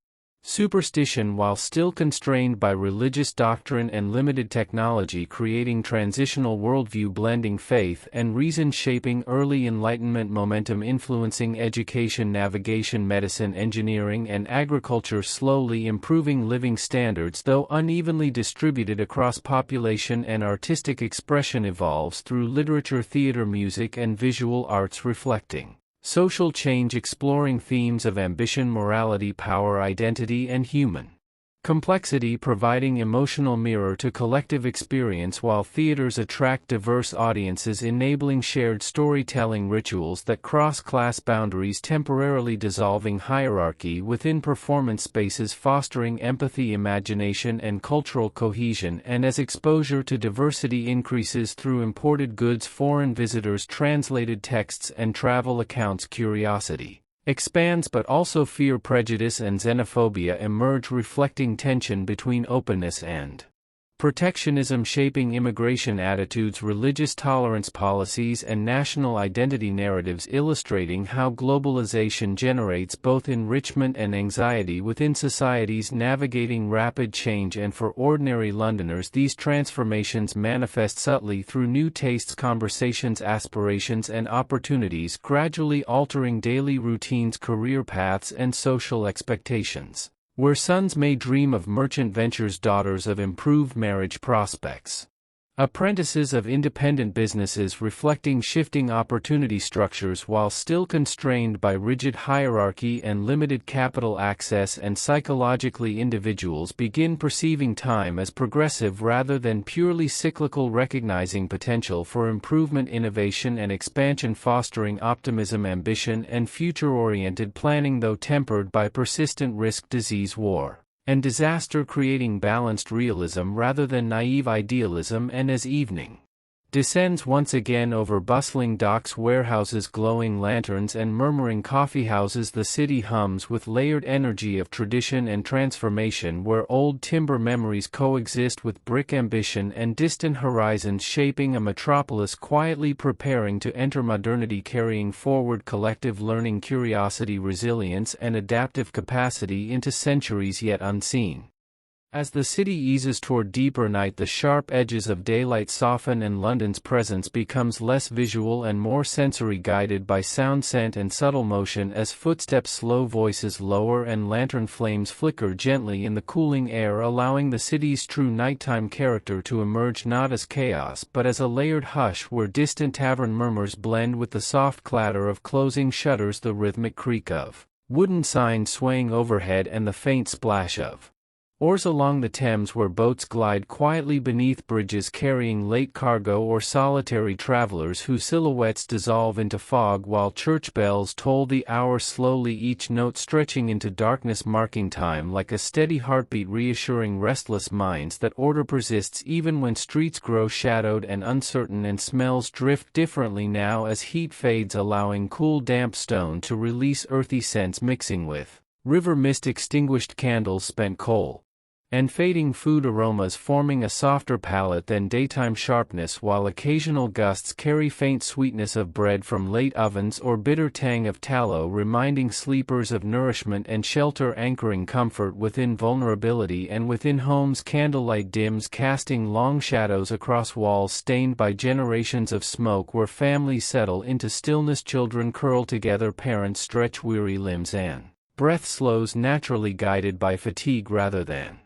superstition while still constrained by religious doctrine and limited technology, creating transitional worldview, blending faith and reason, shaping early Enlightenment momentum, influencing education, navigation, medicine, engineering and agriculture, slowly improving living standards though unevenly distributed across population, and artistic expression evolves through literature, theater, music and visual arts, reflecting social change, exploring themes of ambition, morality, power, identity and human complexity, providing emotional mirror to collective experience, while theaters attract diverse audiences, enabling shared storytelling rituals that cross class boundaries, temporarily dissolving hierarchy within performance spaces, fostering empathy, imagination and cultural cohesion, and as exposure to diversity increases through imported goods, foreign visitors, translated texts and travel accounts, curiosity expands, but also fear, prejudice and xenophobia emerge, reflecting tension between openness and protectionism, shaping immigration attitudes, religious tolerance policies and national identity narratives, illustrating how globalization generates both enrichment and anxiety within societies navigating rapid change. And for ordinary Londoners, these transformations manifest subtly through new tastes, conversations, aspirations and opportunities, gradually altering daily routines, career paths and social expectations, where sons may dream of merchant ventures, daughters of improved marriage prospects. Apprentices of independent businesses reflecting shifting opportunity structures while still constrained by rigid hierarchy and limited capital access, and psychologically individuals begin perceiving time as progressive rather than purely cyclical, recognizing potential for improvement, innovation and expansion, fostering optimism, ambition and future-oriented planning, though tempered by persistent risk, disease, war and disaster, creating balanced realism rather than naive idealism. And as evening descends once again over bustling docks, warehouses, glowing lanterns and murmuring coffeehouses, the city hums with layered energy of tradition and transformation, where old timber memories coexist with brick ambition and distant horizons, shaping a metropolis quietly preparing to enter modernity, carrying forward collective learning, curiosity, resilience and adaptive capacity into centuries yet unseen. As the city eases toward deeper night, the sharp edges of daylight soften and London's presence becomes less visual and more sensory, guided by sound, scent and subtle motion, as footsteps, slow voices lower and lantern flames flicker gently in the cooling air, allowing the city's true nighttime character to emerge, not as chaos but as a layered hush where distant tavern murmurs blend with the soft clatter of closing shutters, the rhythmic creak of wooden signs swaying overhead and the faint splash of oars along the Thames, where boats glide quietly beneath bridges carrying late cargo or solitary travelers whose silhouettes dissolve into fog, while church bells toll the hour slowly, each note stretching into darkness, marking time like a steady heartbeat, reassuring restless minds that order persists even when streets grow shadowed and uncertain and smells drift differently now as heat fades, allowing cool damp stone to release earthy scents, mixing with river mist, extinguished candles, spent coal and fading food aromas, forming a softer palette than daytime sharpness, while occasional gusts carry faint sweetness of bread from late ovens or bitter tang of tallow, reminding sleepers of nourishment and shelter, anchoring comfort within vulnerability. And within homes, candlelight dims, casting long shadows across walls stained by generations of smoke, where families settle into stillness, children curl together, parents stretch weary limbs, and breath slows naturally, guided by fatigue rather than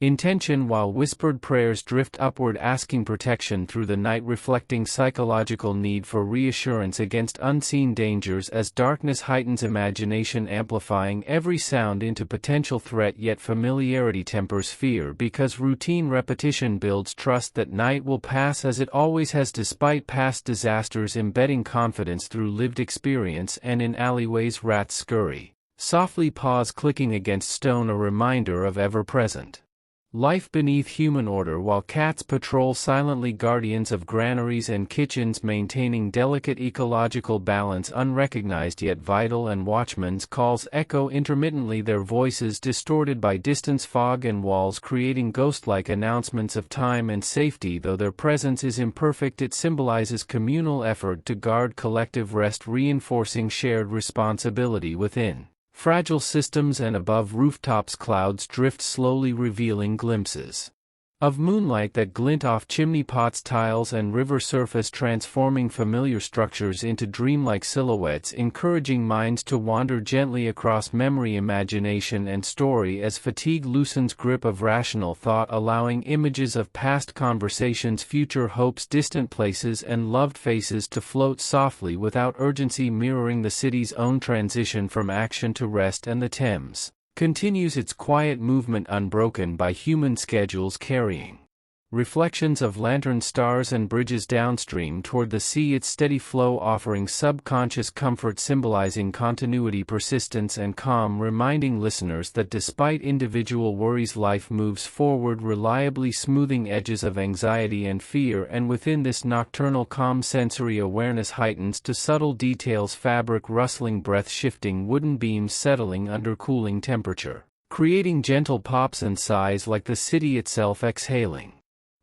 intention, while whispered prayers drift upward, asking protection through the night, reflecting psychological need for reassurance against unseen dangers, as darkness heightens imagination, amplifying every sound into potential threat. Yet familiarity tempers fear, because routine repetition builds trust that night will pass as it always has despite past disasters, embedding confidence through lived experience. And in alleyways, rats scurry softly, paws clicking against stone, a reminder of ever-present life beneath human order, while cats patrol silently, guardians of granaries and kitchens, maintaining delicate ecological balance, unrecognized yet vital, and watchmen's calls echo intermittently, their voices distorted by distance, fog and walls, creating ghost-like announcements of time and safety. Though their presence is imperfect, it symbolizes communal effort to guard collective rest, reinforcing shared responsibility within fragile systems. And above rooftops, clouds drift slowly, revealing glimpses of moonlight that glint off chimney pots, tiles and river surface, transforming familiar structures into dreamlike silhouettes, encouraging minds to wander gently across memory, imagination and story, as fatigue loosens grip of rational thought, allowing images of past conversations, future hopes, distant places and loved faces to float softly without urgency, mirroring the city's own transition from action to rest. And the Thames continues its quiet movement, unbroken by human schedules, carrying reflections of lantern stars and bridges downstream toward the sea, its steady flow offering subconscious comfort, symbolizing continuity, persistence and calm, reminding listeners that despite individual worries, life moves forward reliably, smoothing edges of anxiety and fear. And within this nocturnal calm, sensory awareness heightens to subtle details, fabric rustling, breath shifting, wooden beams settling under cooling temperature, creating gentle pops and sighs, like the city itself exhaling,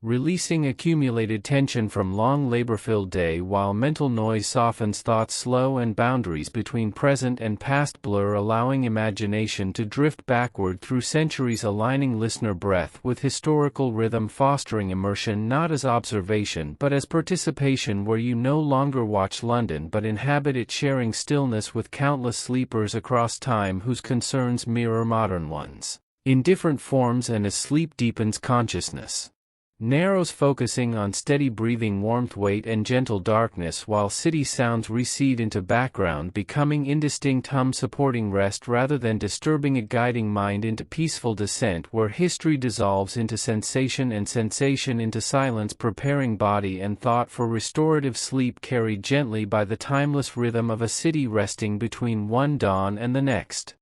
releasing accumulated tension from long labor-filled day, while mental noise softens thoughts, slow and boundaries between present and past blur, allowing imagination to drift backward through centuries, aligning listener breath with historical rhythm, fostering immersion not as observation but as participation, where you no longer watch London but inhabit it, sharing stillness with countless sleepers across time whose concerns mirror modern ones in different forms, and as sleep deepens consciousness Narrows focusing on steady breathing, warmth, weight, and gentle darkness, while city sounds recede into background, becoming indistinct hum supporting rest rather than disturbing it, guiding mind into peaceful descent where history dissolves into sensation and sensation into silence, preparing body and thought for restorative sleep carried gently by the timeless rhythm of a city resting between one dawn and the next.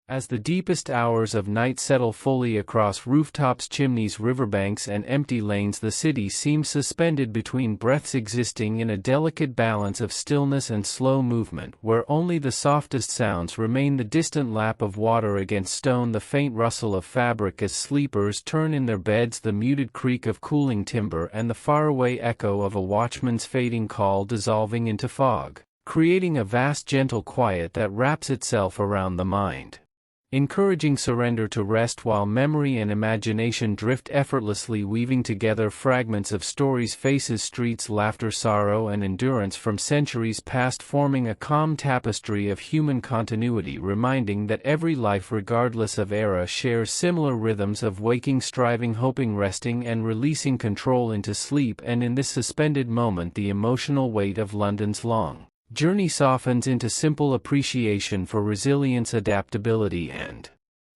As the deepest hours of night settle fully across rooftops, chimneys, riverbanks, and empty lanes, the city seems suspended between breaths, existing in a delicate balance of stillness and slow movement, where only the softest sounds remain: the distant lap of water against stone, the faint rustle of fabric as sleepers turn in their beds, the muted creak of cooling timber, and the faraway echo of a watchman's fading call dissolving into fog, creating a vast gentle quiet that wraps itself around the mind, encouraging surrender to rest while memory and imagination drift effortlessly, weaving together fragments of stories, faces, streets, laughter, sorrow, and endurance from centuries past, forming a calm tapestry of human continuity, reminding that every life, regardless of era, shares similar rhythms of waking, striving, hoping, resting, and releasing control into sleep. And in this suspended moment, the emotional weight of London's long journey softens into simple appreciation for resilience, adaptability, and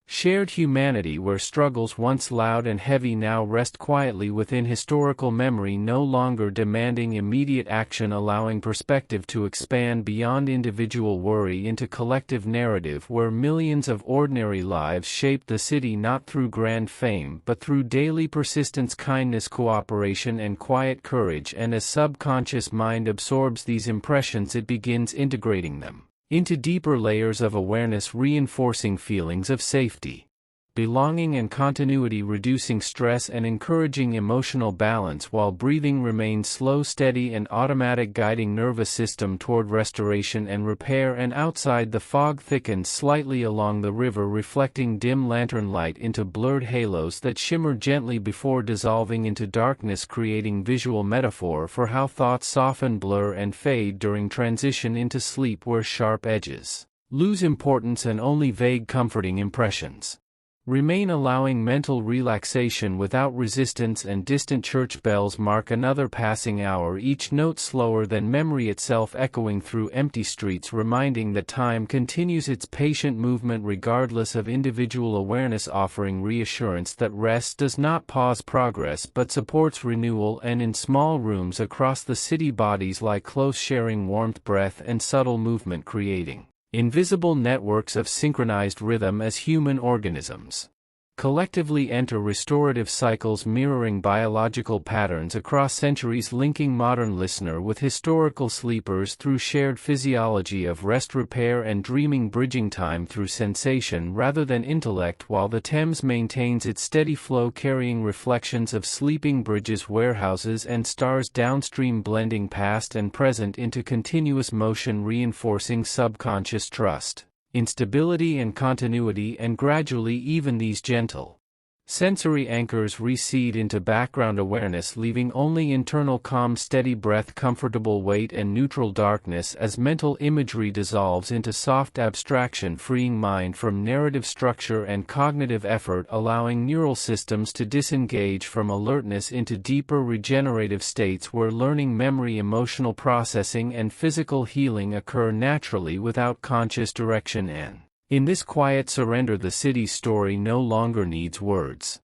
shared humanity, where struggles once loud and heavy now rest quietly within historical memory, no longer demanding immediate action, allowing perspective to expand beyond individual worry into collective narrative, where millions of ordinary lives shape the city not through grand fame but through daily persistence, kindness, cooperation, and quiet courage. And as subconscious mind absorbs these impressions, it begins integrating them into deeper layers of awareness, reinforcing feelings of safety, belonging, and continuity, reducing stress and encouraging emotional balance, while breathing remains slow, steady, and automatic, guiding nervous system toward restoration and repair. And outside, the fog thickens slightly along the river, reflecting dim lantern light into blurred halos that shimmer gently before dissolving into darkness, creating visual metaphor for how thoughts soften, blur, and fade during transition into sleep, where sharp edges lose importance and only vague comforting impressions remain, allowing mental relaxation without resistance. And distant church bells mark another passing hour, each note slower than memory itself, echoing through empty streets, reminding that time continues its patient movement regardless of individual awareness, offering reassurance that rest does not pause progress but supports renewal. And in small rooms across the city, bodies lie close, sharing warmth, breath, and subtle movement, creating invisible networks of synchronized rhythm as human organisms collectively enter restorative cycles, mirroring biological patterns across centuries, linking modern listener with historical sleepers through shared physiology of rest, repair, and dreaming, bridging time through sensation rather than intellect, while the Thames maintains its steady flow, carrying reflections of sleeping bridges, warehouses, and stars downstream, blending past and present into continuous motion, reinforcing subconscious trust, instability, and continuity. And gradually even these gentle sensory anchors recede into background awareness, leaving only internal calm, steady breath, comfortable weight, and neutral darkness as mental imagery dissolves into soft abstraction, freeing mind from narrative structure and cognitive effort, allowing neural systems to disengage from alertness into deeper regenerative states where learning, memory, emotional processing, and physical healing occur naturally without conscious direction. And in this quiet surrender, the city's story no longer needs words,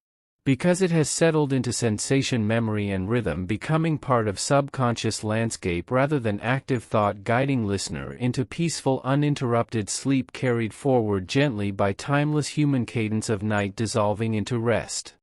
because it has settled into sensation, memory, and rhythm, becoming part of subconscious landscape rather than active thought, guiding listener into peaceful, uninterrupted sleep, carried forward gently by timeless human cadence of night dissolving into rest.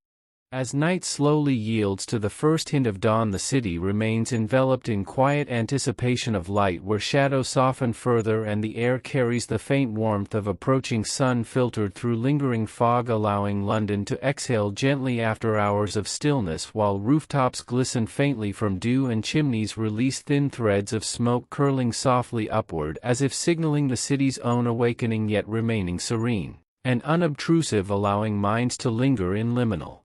As night slowly yields to the first hint of dawn, the city remains enveloped in quiet anticipation of light, where shadows soften further and the air carries the faint warmth of approaching sun filtered through lingering fog, allowing London to exhale gently after hours of stillness, while rooftops glisten faintly from dew and chimneys release thin threads of smoke curling softly upward, as if signaling the city's own awakening, yet remaining serene and unobtrusive, allowing minds to linger in liminal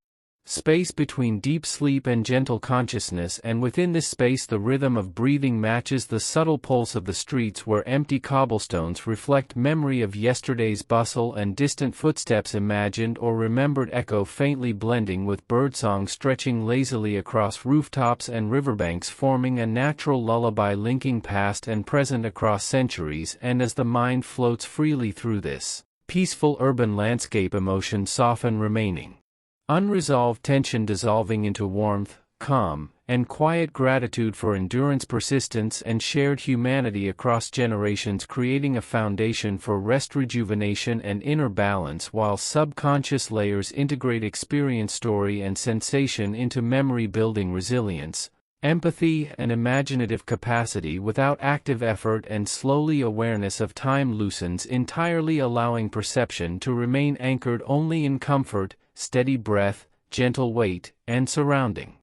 Space between deep sleep and gentle consciousness, and within this space the rhythm of breathing matches the subtle pulse of the streets where empty cobblestones reflect memory of yesterday's bustle and distant footsteps imagined or remembered echo faintly blending with birdsong stretching lazily across rooftops and riverbanks forming a natural lullaby linking past and present across centuries. And as the mind floats freely through this peaceful urban landscape, emotions soften, remaining unresolved tension dissolving into warmth, calm, and quiet gratitude for endurance, persistence, and shared humanity across generations, creating a foundation for rest, rejuvenation, and inner balance, while subconscious layers integrate experience, story, and sensation into memory, building resilience, empathy, and imaginative capacity without active effort, and slowly awareness of time loosens entirely, allowing perception to remain anchored only in comfort, steady breath, gentle weight, and surrounding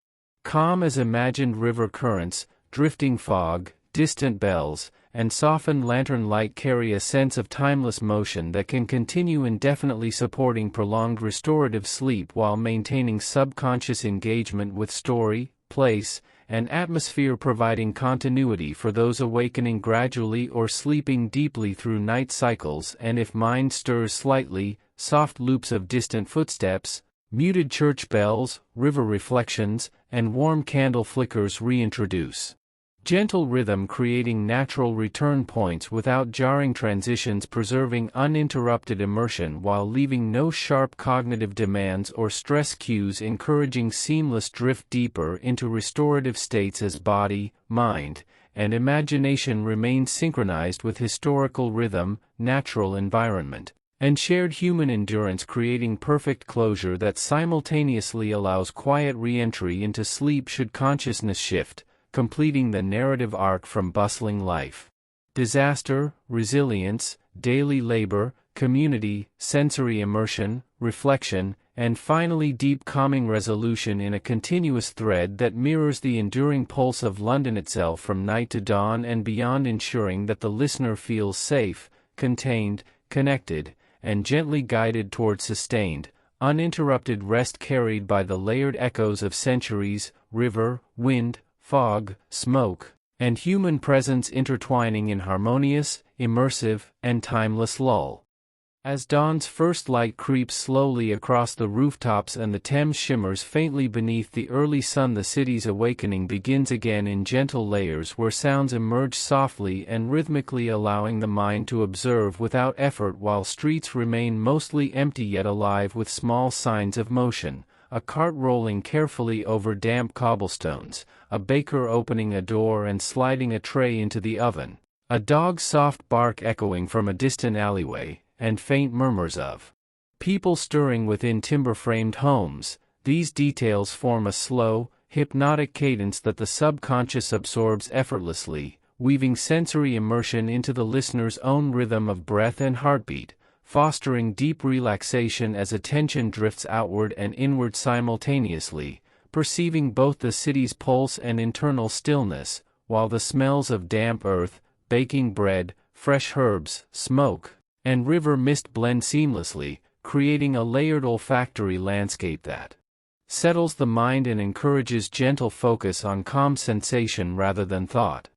calm as imagined river currents, drifting fog, distant bells, and softened lantern light carry a sense of timeless motion that can continue indefinitely, supporting prolonged restorative sleep while maintaining subconscious engagement with story, place, and atmosphere, providing continuity for those awakening gradually or sleeping deeply through night cycles. And if mind stirs slightly, soft loops of distant footsteps, muted church bells, river reflections, and warm candle flickers reintroduce gentle rhythm, creating natural return points without jarring transitions, preserving uninterrupted immersion while leaving no sharp cognitive demands or stress cues, encouraging seamless drift deeper into restorative states as body, mind, and imagination remain synchronized with historical rhythm, natural environment, and shared human endurance, creating perfect closure that simultaneously allows quiet re-entry into sleep should consciousness shift, completing the narrative arc from bustling life, disaster, resilience, daily labor, community, sensory immersion, reflection, and finally deep calming resolution in a continuous thread that mirrors the enduring pulse of London itself from night to dawn and beyond, ensuring that the listener feels safe, contained, connected, and gently guided toward sustained, uninterrupted rest carried by the layered echoes of centuries, river, wind, fog, smoke, and human presence intertwining in harmonious, immersive, and timeless lull. As dawn's first light creeps slowly across the rooftops and the Thames shimmers faintly beneath the early sun, the city's awakening begins again in gentle layers where sounds emerge softly and rhythmically, allowing the mind to observe without effort while streets remain mostly empty yet alive with small signs of motion. A cart rolling carefully over damp cobblestones, a baker opening a door and sliding a tray into the oven, a dog's soft bark echoing from a distant alleyway, and faint murmurs of people stirring within timber-framed homes. These details form a slow, hypnotic cadence that the subconscious absorbs effortlessly, weaving sensory immersion into the listener's own rhythm of breath and heartbeat, fostering deep relaxation as attention drifts outward and inward simultaneously, perceiving both the city's pulse and internal stillness, while the smells of damp earth, baking bread, fresh herbs, smoke, and river mist blend seamlessly, creating a layered olfactory landscape that settles the mind and encourages gentle focus on calm sensation rather than thought.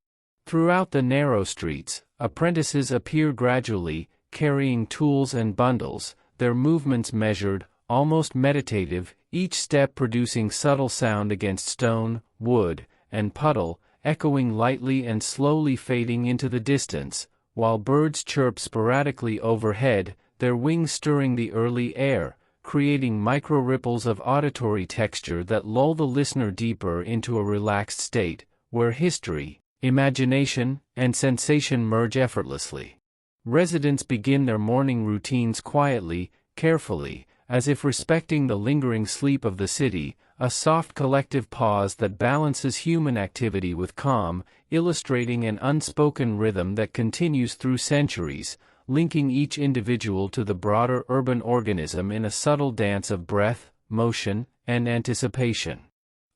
Throughout the narrow streets, apprentices appear gradually, carrying tools and bundles, their movements measured, almost meditative, each step producing subtle sound against stone, wood, and puddle, echoing lightly and slowly fading into the distance, while birds chirp sporadically overhead, their wings stirring the early air, creating micro-ripples of auditory texture that lull the listener deeper into a relaxed state, where history, imagination, and sensation merge effortlessly. Residents begin their morning routines quietly, carefully, as if respecting the lingering sleep of the city, a soft collective pause that balances human activity with calm, illustrating an unspoken rhythm that continues through centuries, linking each individual to the broader urban organism in a subtle dance of breath, motion, and anticipation.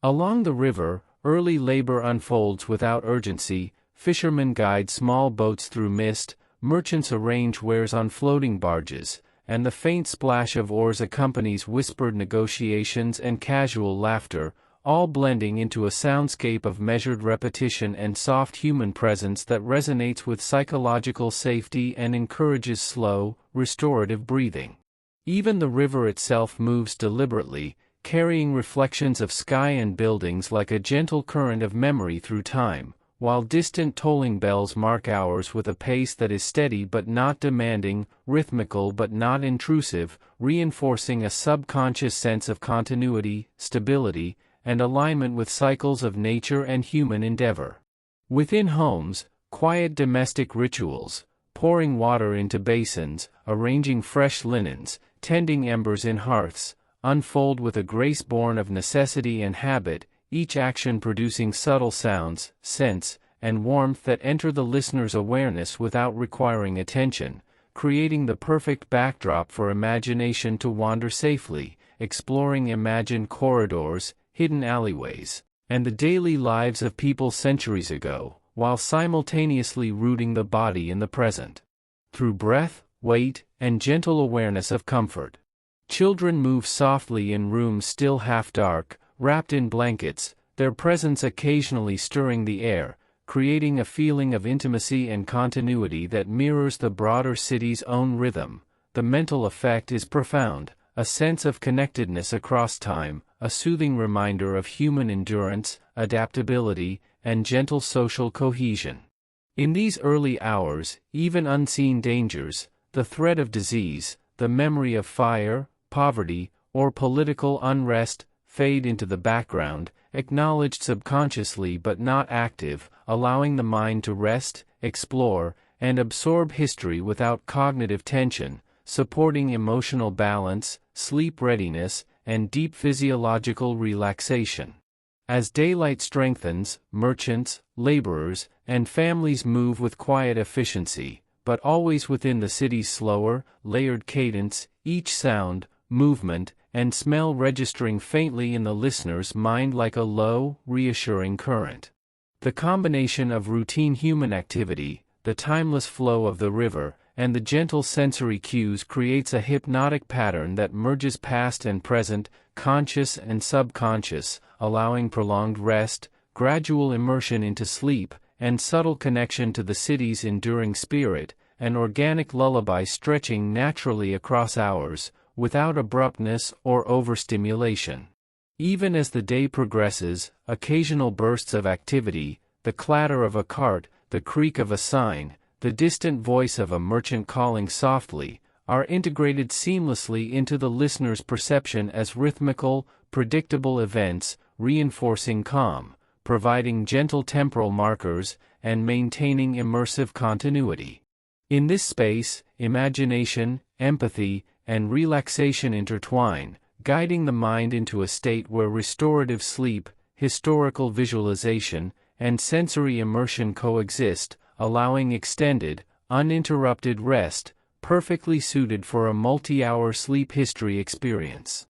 Along the river, early labor unfolds without urgency, fishermen guide small boats through mist, merchants arrange wares on floating barges, and the faint splash of oars accompanies whispered negotiations and casual laughter, all blending into a soundscape of measured repetition and soft human presence that resonates with psychological safety and encourages slow, restorative breathing. Even the river itself moves deliberately, carrying reflections of sky and buildings like a gentle current of memory through time, while distant tolling bells mark hours with a pace that is steady but not demanding, rhythmical but not intrusive, reinforcing a subconscious sense of continuity, stability, and alignment with cycles of nature and human endeavor. Within homes, quiet domestic rituals, pouring water into basins, arranging fresh linens, tending embers in hearths, unfold with a grace born of necessity and habit, each action producing subtle sounds, scents, and warmth that enter the listener's awareness without requiring attention, creating the perfect backdrop for imagination to wander safely, exploring imagined corridors, hidden alleyways, and the daily lives of people centuries ago, while simultaneously rooting the body in the present. Through breath, weight, and gentle awareness of comfort. Children move softly in rooms still half dark, wrapped in blankets, their presence occasionally stirring the air, creating a feeling of intimacy and continuity that mirrors the broader city's own rhythm. The mental effect is profound, a sense of connectedness across time, a soothing reminder of human endurance, adaptability, and gentle social cohesion. In these early hours, even unseen dangers, the threat of disease, the memory of fire, poverty, or political unrest, fade into the background, acknowledged subconsciously but not active, allowing the mind to rest, explore, and absorb history without cognitive tension, supporting emotional balance, sleep readiness, and deep physiological relaxation. As daylight strengthens, merchants, laborers, and families move with quiet efficiency, but always within the city's slower, layered cadence, each sound, movement, and smell registering faintly in the listener's mind like a low, reassuring current. The combination of routine human activity, the timeless flow of the river, and the gentle sensory cues creates a hypnotic pattern that merges past and present, conscious and subconscious, allowing prolonged rest, gradual immersion into sleep, and subtle connection to the city's enduring spirit, an organic lullaby stretching naturally across hours, without abruptness or overstimulation. Even as the day progresses, occasional bursts of activity, the clatter of a cart, the creak of a sign, the distant voice of a merchant calling softly, are integrated seamlessly into the listener's perception as rhythmical, predictable events, reinforcing calm, providing gentle temporal markers, and maintaining immersive continuity. In this space, imagination, empathy, and relaxation intertwine, guiding the mind into a state where restorative sleep, historical visualization, and sensory immersion coexist, allowing extended, uninterrupted rest, perfectly suited for a multi-hour sleep history experience.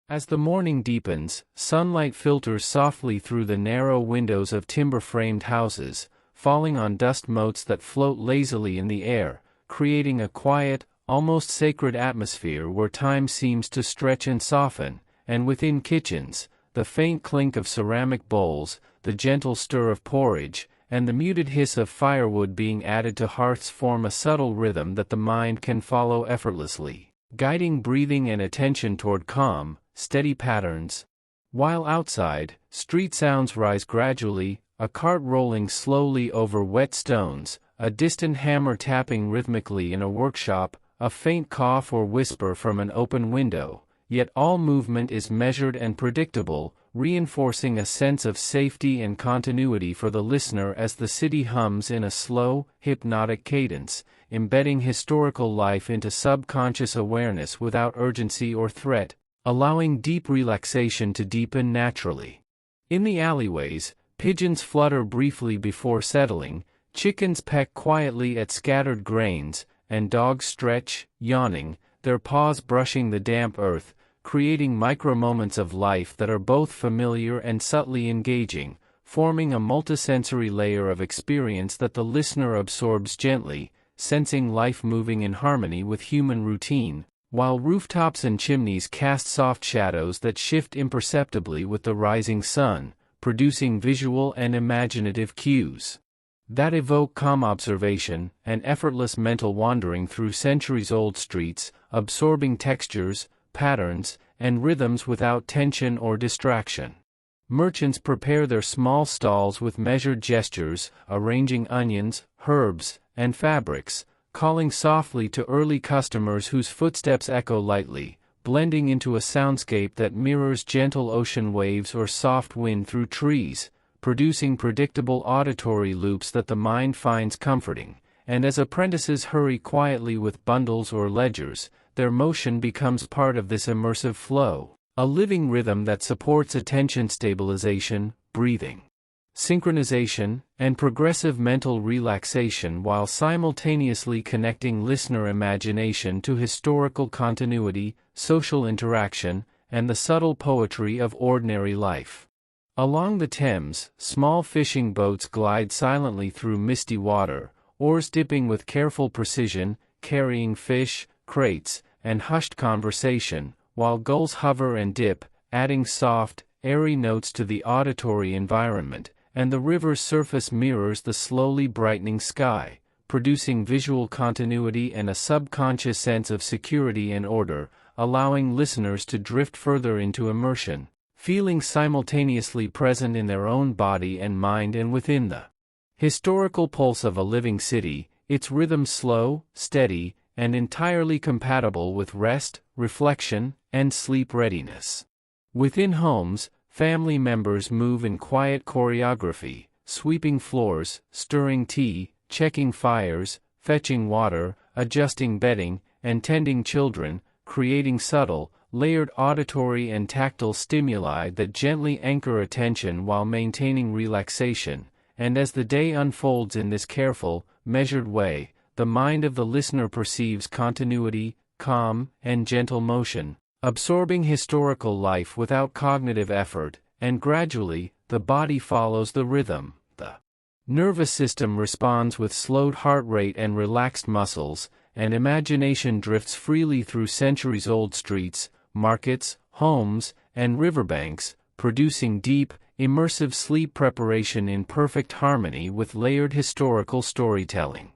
As the morning deepens, sunlight filters softly through the narrow windows of timber-framed houses, falling on dust motes that float lazily in the air, creating a quiet, almost sacred atmosphere where time seems to stretch and soften, and within kitchens, the faint clink of ceramic bowls, the gentle stir of porridge, and the muted hiss of firewood being added to hearths form a subtle rhythm that the mind can follow effortlessly, guiding breathing and attention toward calm, steady patterns. While outside, street sounds rise gradually, a cart rolling slowly over wet stones, a distant hammer tapping rhythmically in a workshop, a faint cough or whisper from an open window, yet all movement is measured and predictable, reinforcing a sense of safety and continuity for the listener as the city hums in a slow, hypnotic cadence, embedding historical life into subconscious awareness without urgency or threat, allowing deep relaxation to deepen naturally. In the alleyways, pigeons flutter briefly before settling, chickens peck quietly at scattered grains, and dogs stretch, yawning, their paws brushing the damp earth, creating micro-moments of life that are both familiar and subtly engaging, forming a multisensory layer of experience that the listener absorbs gently, sensing life moving in harmony with human routine, while rooftops and chimneys cast soft shadows that shift imperceptibly with the rising sun, producing visual and imaginative cues that evoke calm observation and effortless mental wandering through centuries-old streets, absorbing textures, patterns, and rhythms without tension or distraction. Merchants prepare their small stalls with measured gestures, arranging onions, herbs, and fabrics, calling softly to early customers whose footsteps echo lightly, blending into a soundscape that mirrors gentle ocean waves or soft wind through trees, producing predictable auditory loops that the mind finds comforting. And as apprentices hurry quietly with bundles or ledgers, their motion becomes part of this immersive flow, a living rhythm that supports attention stabilization, breathing, synchronization, and progressive mental relaxation while simultaneously connecting listener imagination to historical continuity, social interaction, and the subtle poetry of ordinary life. Along the Thames, small fishing boats glide silently through misty water, oars dipping with careful precision, carrying fish, crates, and hushed conversation, while gulls hover and dip, adding soft, airy notes to the auditory environment, and the river's surface mirrors the slowly brightening sky, producing visual continuity and a subconscious sense of security and order, allowing listeners to drift further into immersion, feeling simultaneously present in their own body and mind and within the historical pulse of a living city, its rhythm slow, steady, and entirely compatible with rest, reflection, and sleep readiness. Within homes, family members move in quiet choreography, sweeping floors, stirring tea, checking fires, fetching water, adjusting bedding, and tending children, creating subtle, layered auditory and tactile stimuli that gently anchor attention while maintaining relaxation. And as the day unfolds in this careful, measured way, the mind of the listener perceives continuity, calm, and gentle motion, absorbing historical life without cognitive effort, and gradually, the body follows the rhythm. The nervous system responds with slowed heart rate and relaxed muscles, and imagination drifts freely through centuries-old streets, markets, homes, and riverbanks, producing deep, immersive sleep preparation in perfect harmony with layered historical storytelling.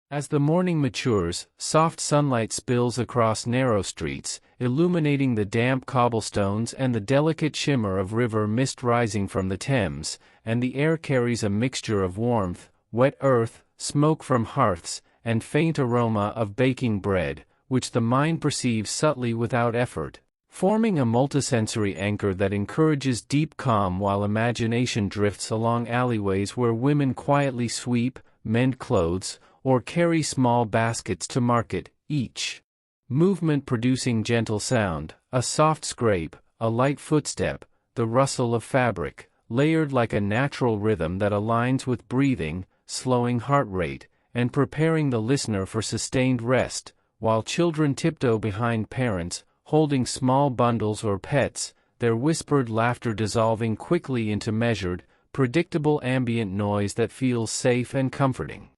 As the morning matures, soft sunlight spills across narrow streets, illuminating the damp cobblestones and the delicate shimmer of river mist rising from the Thames, and the air carries a mixture of warmth, wet earth, smoke from hearths, and faint aroma of baking bread, which the mind perceives subtly without effort, forming a multisensory anchor that encourages deep calm while imagination drifts along alleyways where women quietly sweep, mend clothes, or carry small baskets to market, each movement producing gentle sound, a soft scrape, a light footstep, the rustle of fabric, layered like a natural rhythm that aligns with breathing, slowing heart rate, and preparing the listener for sustained rest, while children tiptoe behind parents, holding small bundles or pets, their whispered laughter dissolving quickly into measured, predictable ambient noise that feels safe and comforting.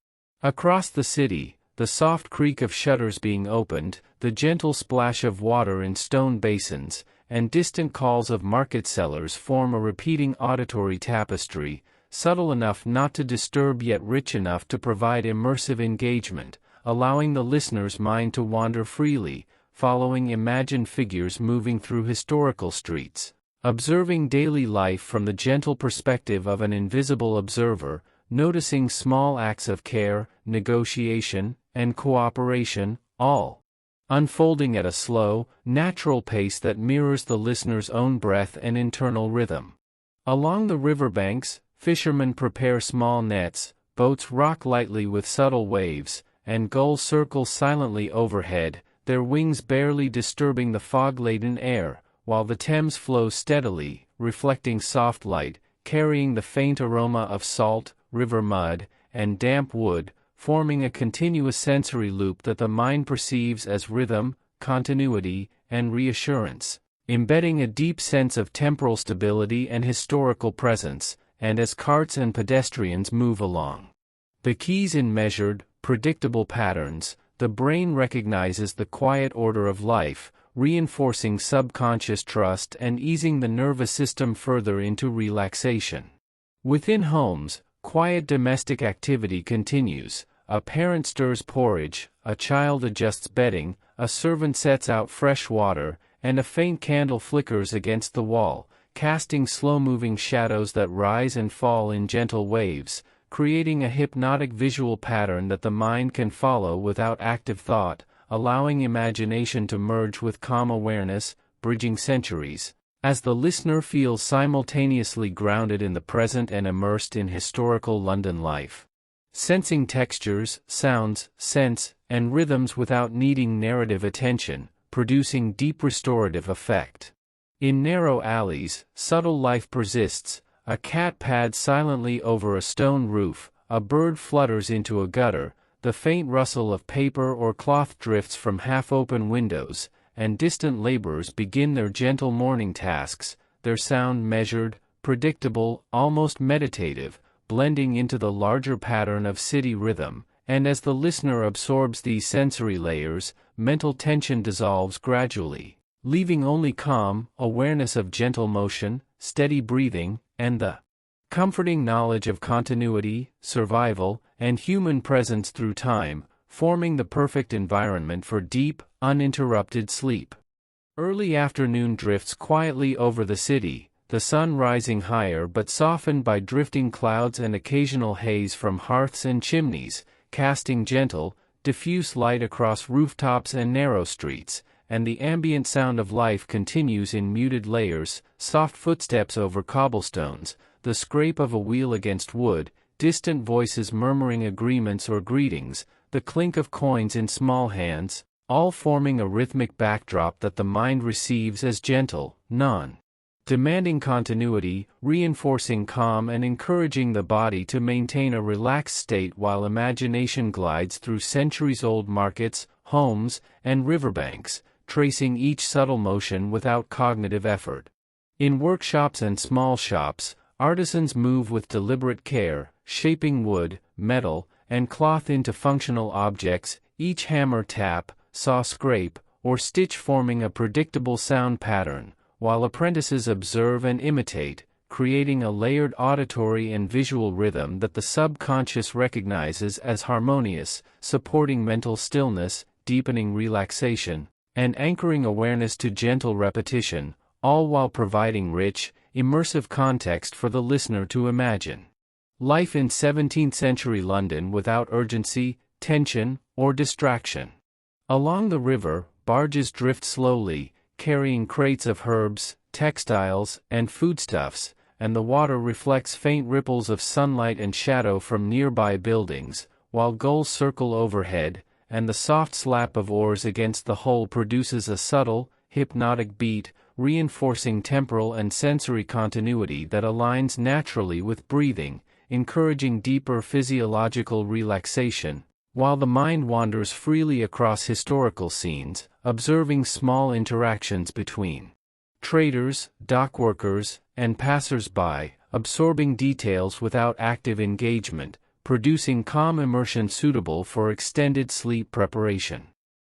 Across the city, the soft creak of shutters being opened, the gentle splash of water in stone basins, and distant calls of market sellers form a repeating auditory tapestry, subtle enough not to disturb yet rich enough to provide immersive engagement, allowing the listener's mind to wander freely, following imagined figures moving through historical streets, observing daily life from the gentle perspective of an invisible observer, noticing small acts of care, negotiation, and cooperation, all unfolding at a slow, natural pace that mirrors the listener's own breath and internal rhythm. Along the riverbanks, fishermen prepare small nets, boats rock lightly with subtle waves, and gulls circle silently overhead, their wings barely disturbing the fog-laden air, while the Thames flows steadily, reflecting soft light, carrying the faint aroma of salt, river mud, and damp wood, forming a continuous sensory loop that the mind perceives as rhythm, continuity, and reassurance, embedding a deep sense of temporal stability and historical presence, and as carts and pedestrians move along the quays in measured, predictable patterns, the brain recognizes the quiet order of life, reinforcing subconscious trust and easing the nervous system further into relaxation. Within homes, quiet domestic activity continues. A parent stirs porridge, a child adjusts bedding, a servant sets out fresh water, and a faint candle flickers against the wall, casting slow-moving shadows that rise and fall in gentle waves, creating a hypnotic visual pattern that the mind can follow without active thought, allowing imagination to merge with calm awareness, bridging centuries, as the listener feels simultaneously grounded in the present and immersed in historical London life. Sensing textures, sounds, scents, and rhythms without needing narrative attention, producing deep restorative effect. In narrow alleys, subtle life persists. A cat pads silently over a stone roof, a bird flutters into a gutter, the faint rustle of paper or cloth drifts from half-open windows, and distant laborers begin their gentle morning tasks, their sound measured, predictable, almost meditative, blending into the larger pattern of city rhythm, and as the listener absorbs these sensory layers, mental tension dissolves gradually, leaving only calm, awareness of gentle motion, steady breathing, and the comforting knowledge of continuity, survival, and human presence through time, forming the perfect environment for deep, uninterrupted sleep. Early afternoon drifts quietly over the city, the sun rising higher but softened by drifting clouds and occasional haze from hearths and chimneys, casting gentle, diffuse light across rooftops and narrow streets, and the ambient sound of life continues in muted layers, soft footsteps over cobblestones, the scrape of a wheel against wood, distant voices murmuring agreements or greetings, the clink of coins in small hands, all forming a rhythmic backdrop that the mind receives as gentle, non-demanding continuity, reinforcing calm and encouraging the body to maintain a relaxed state while imagination glides through centuries-old markets, homes, and riverbanks, tracing each subtle motion without cognitive effort. In workshops and small shops, artisans move with deliberate care, shaping wood, metal, and cloth into functional objects, each hammer tap, saw scrape, or stitch forming a predictable sound pattern, while apprentices observe and imitate, creating a layered auditory and visual rhythm that the subconscious recognizes as harmonious, supporting mental stillness, deepening relaxation, and anchoring awareness to gentle repetition, all while providing rich, immersive context for the listener to imagine. Life in 17th-century London without urgency, tension, or distraction. Along the river, barges drift slowly, carrying crates of herbs, textiles, and foodstuffs, and the water reflects faint ripples of sunlight and shadow from nearby buildings, while gulls circle overhead, and the soft slap of oars against the hull produces a subtle, hypnotic beat, reinforcing temporal and sensory continuity that aligns naturally with breathing, encouraging deeper physiological relaxation, while the mind wanders freely across historical scenes, observing small interactions between traders, dockworkers, and passers-by, absorbing details without active engagement, producing calm immersion suitable for extended sleep preparation.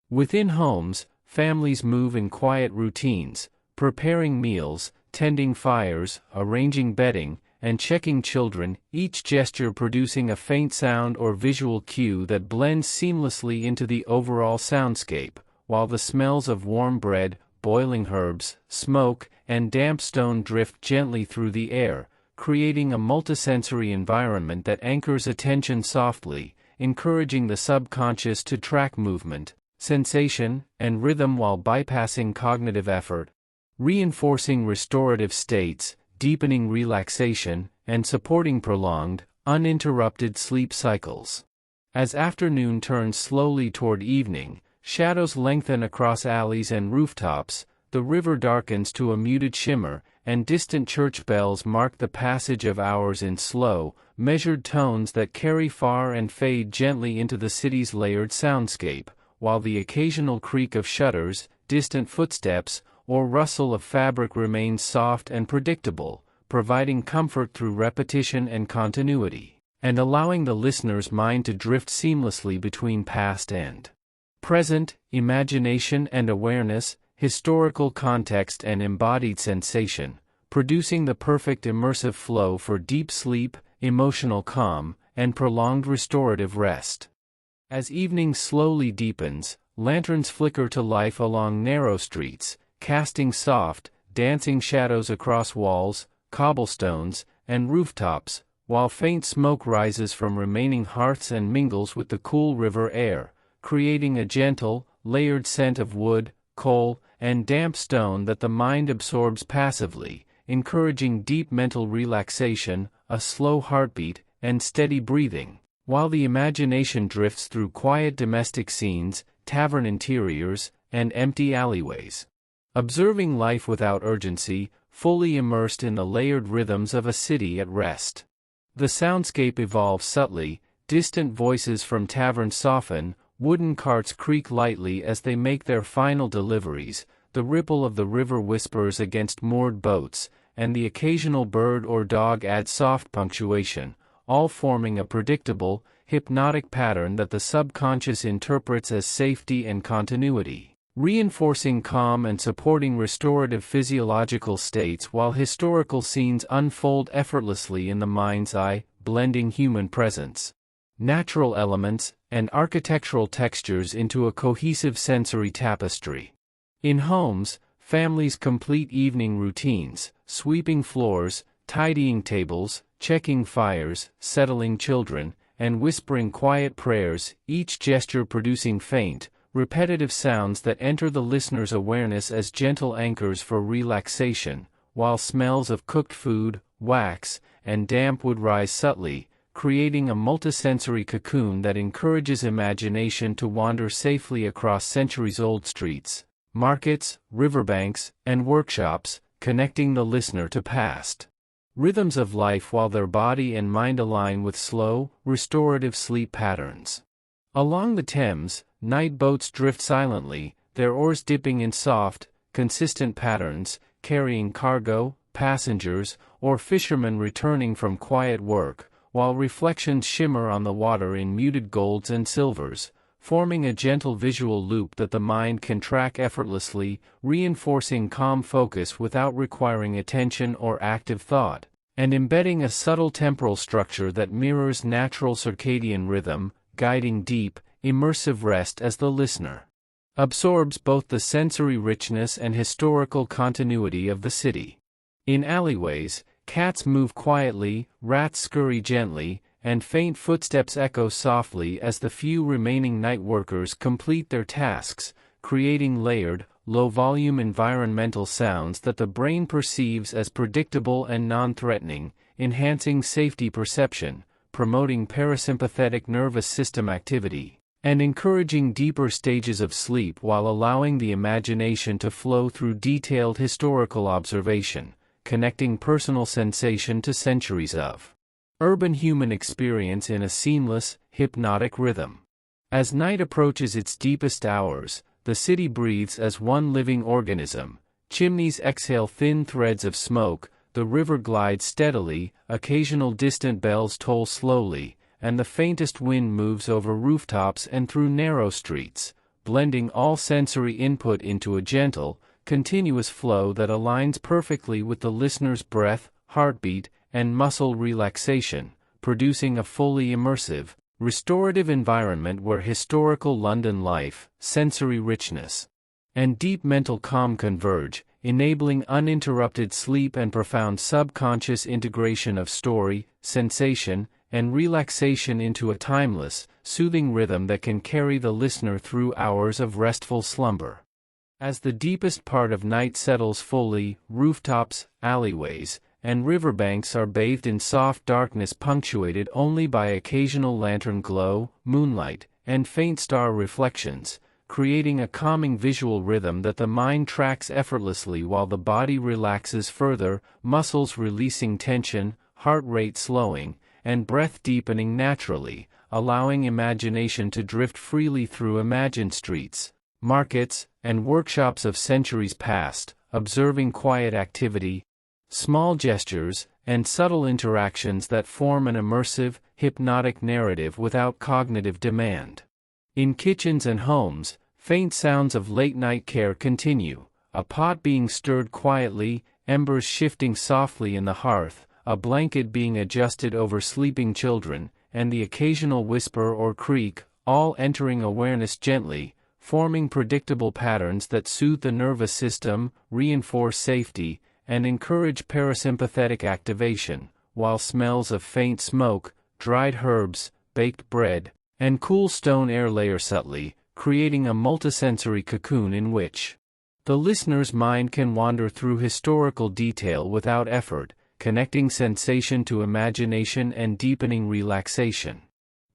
Within homes, families move in quiet routines, preparing meals, tending fires, arranging bedding, and checking children, each gesture producing a faint sound or visual cue that blends seamlessly into the overall soundscape, while the smells of warm bread, boiling herbs, smoke, and damp stone drift gently through the air, creating a multisensory environment that anchors attention softly, encouraging the subconscious to track movement, sensation, and rhythm while bypassing cognitive effort, reinforcing restorative states, deepening relaxation, and supporting prolonged, uninterrupted sleep cycles. As afternoon turns slowly toward evening, shadows lengthen across alleys and rooftops, the river darkens to a muted shimmer, and distant church bells mark the passage of hours in slow, measured tones that carry far and fade gently into the city's layered soundscape, while the occasional creak of shutters, distant footsteps, or rustle of fabric remains soft and predictable, providing comfort through repetition and continuity, and allowing the listener's mind to drift seamlessly between past and Present, imagination and awareness, historical context and embodied sensation, producing the perfect immersive flow for deep sleep, emotional calm, and prolonged restorative rest. As evening slowly deepens, lanterns flicker to life along narrow streets, casting soft, dancing shadows across walls, cobblestones, and rooftops, while faint smoke rises from remaining hearths and mingles with the cool river air, creating a gentle, layered scent of wood, coal, and damp stone that the mind absorbs passively, encouraging deep mental relaxation, a slow heartbeat, and steady breathing, while the imagination drifts through quiet domestic scenes, tavern interiors, and empty alleyways. Observing life without urgency, fully immersed in the layered rhythms of a city at rest. The soundscape evolves subtly, distant voices from taverns soften, wooden carts creak lightly as they make their final deliveries, the ripple of the river whispers against moored boats, and the occasional bird or dog adds soft punctuation, all forming a predictable, hypnotic pattern that the subconscious interprets as safety and continuity, reinforcing calm and supporting restorative physiological states while historical scenes unfold effortlessly in the mind's eye, blending human presence, natural elements, and architectural textures into a cohesive sensory tapestry. In homes, families complete evening routines, sweeping floors, tidying tables, checking fires, settling children, and whispering quiet prayers, each gesture producing faint, repetitive sounds that enter the listener's awareness as gentle anchors for relaxation, while smells of cooked food, wax, and damp wood rise subtly, creating a multisensory cocoon that encourages imagination to wander safely across centuries-old streets, markets, riverbanks, and workshops, connecting the listener to past rhythms of life while their body and mind align with slow, restorative sleep patterns. Along the Thames, night boats drift silently, their oars dipping in soft, consistent patterns, carrying cargo, passengers, or fishermen returning from quiet work, while reflections shimmer on the water in muted golds and silvers, forming a gentle visual loop that the mind can track effortlessly, reinforcing calm focus without requiring attention or active thought, and embedding a subtle temporal structure that mirrors natural circadian rhythm, guiding deep, immersive rest as the listener absorbs both the sensory richness and historical continuity of the city. In alleyways, cats move quietly, rats scurry gently, and faint footsteps echo softly as the few remaining night workers complete their tasks, creating layered, low-volume environmental sounds that the brain perceives as predictable and non-threatening, enhancing safety perception, promoting parasympathetic nervous system activity, and encouraging deeper stages of sleep while allowing the imagination to flow through detailed historical observation, connecting personal sensation to centuries of urban human experience in a seamless, hypnotic rhythm. As night approaches its deepest hours, the city breathes as one living organism, chimneys exhale thin threads of smoke, the river glides steadily, occasional distant bells toll slowly, and the faintest wind moves over rooftops and through narrow streets, blending all sensory input into a gentle, continuous flow that aligns perfectly with the listener's breath, heartbeat, and muscle relaxation, producing a fully immersive, restorative environment where historical London life, sensory richness, and deep mental calm converge, enabling uninterrupted sleep and profound subconscious integration of story, sensation, and relaxation into a timeless, soothing rhythm that can carry the listener through hours of restful slumber. As the deepest part of night settles fully, rooftops, alleyways, and riverbanks are bathed in soft darkness punctuated only by occasional lantern glow, moonlight, and faint star reflections, creating a calming visual rhythm that the mind tracks effortlessly while the body relaxes further, muscles releasing tension, heart rate slowing, and breath deepening naturally, allowing imagination to drift freely through imagined streets, markets, and workshops of centuries past, observing quiet activity, small gestures, and subtle interactions that form an immersive, hypnotic narrative without cognitive demand. In kitchens and homes, faint sounds of late-night care continue, a pot being stirred quietly, embers shifting softly in the hearth, a blanket being adjusted over sleeping children, and the occasional whisper or creak, all entering awareness gently, forming predictable patterns that soothe the nervous system, reinforce safety, and encourage parasympathetic activation, while smells of faint smoke, dried herbs, baked bread, and cool stone air layer subtly, creating a multisensory cocoon in which the listener's mind can wander through historical detail without effort, connecting sensation to imagination and deepening relaxation.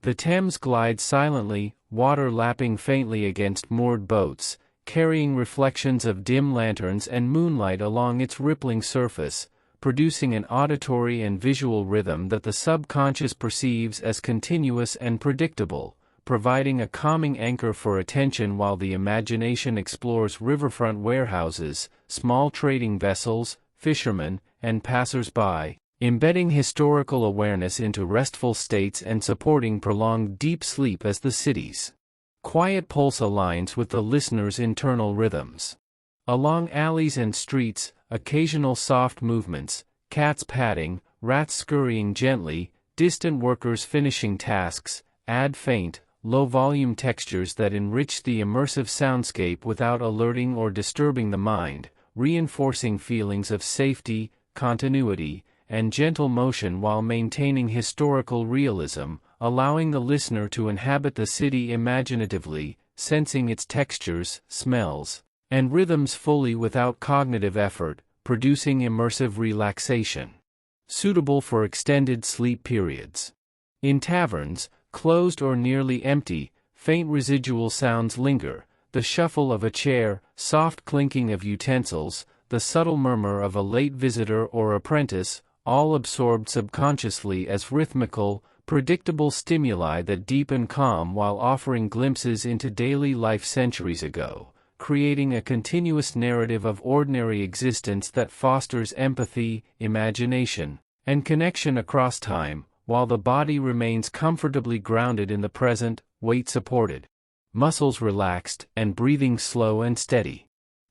The Thames glides silently, water lapping faintly against moored boats, carrying reflections of dim lanterns and moonlight along its rippling surface, producing an auditory and visual rhythm that the subconscious perceives as continuous and predictable, providing a calming anchor for attention while the imagination explores riverfront warehouses, small trading vessels, fishermen, and passers-by, embedding historical awareness into restful states and supporting prolonged deep sleep as the city's quiet pulse aligns with the listener's internal rhythms. Along alleys and streets, occasional soft movements, cats padding, rats scurrying gently, distant workers finishing tasks, add faint, low-volume textures that enrich the immersive soundscape without alerting or disturbing the mind, reinforcing feelings of safety, continuity, and gentle motion while maintaining historical realism, allowing the listener to inhabit the city imaginatively, sensing its textures, smells, and rhythms fully without cognitive effort, producing immersive relaxation. Suitable for extended sleep periods. In taverns, closed or nearly empty, faint residual sounds linger, the shuffle of a chair, soft clinking of utensils, the subtle murmur of a late visitor or apprentice, all absorbed subconsciously as rhythmical, predictable stimuli that deepen calm while offering glimpses into daily life centuries ago, creating a continuous narrative of ordinary existence that fosters empathy, imagination, and connection across time, while the body remains comfortably grounded in the present, weight supported, muscles relaxed, and breathing slow and steady.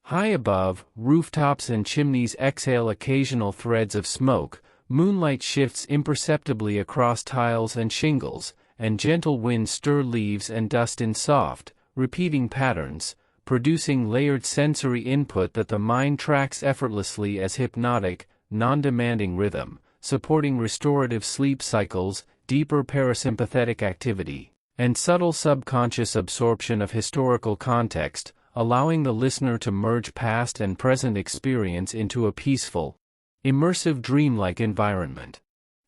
High above, rooftops and chimneys exhale occasional threads of smoke, moonlight shifts imperceptibly across tiles and shingles, and gentle winds stir leaves and dust in soft, repeating patterns, producing layered sensory input that the mind tracks effortlessly as hypnotic, non-demanding rhythm, supporting restorative sleep cycles, deeper parasympathetic activity, and subtle subconscious absorption of historical context, allowing the listener to merge past and present experience into a peaceful, immersive dreamlike environment.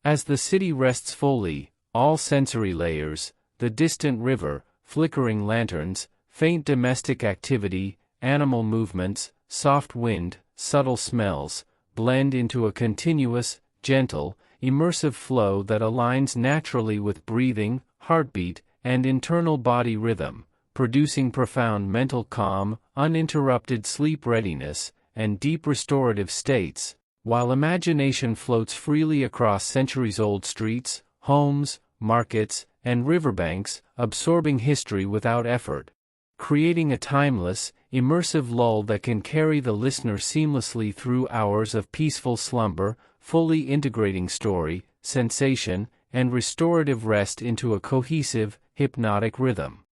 As the city rests fully, all sensory layers, the distant river, flickering lanterns, faint domestic activity, animal movements, soft wind, subtle smells, blend into a continuous, gentle, immersive flow that aligns naturally with breathing, heartbeat, and internal body rhythm, producing profound mental calm, uninterrupted sleep readiness, and deep restorative states, while imagination floats freely across centuries-old streets, homes, markets, and riverbanks, absorbing history without effort, creating a timeless, immersive lull that can carry the listener seamlessly through hours of peaceful slumber, fully integrating story, sensation, and restorative rest into a cohesive, hypnotic rhythm.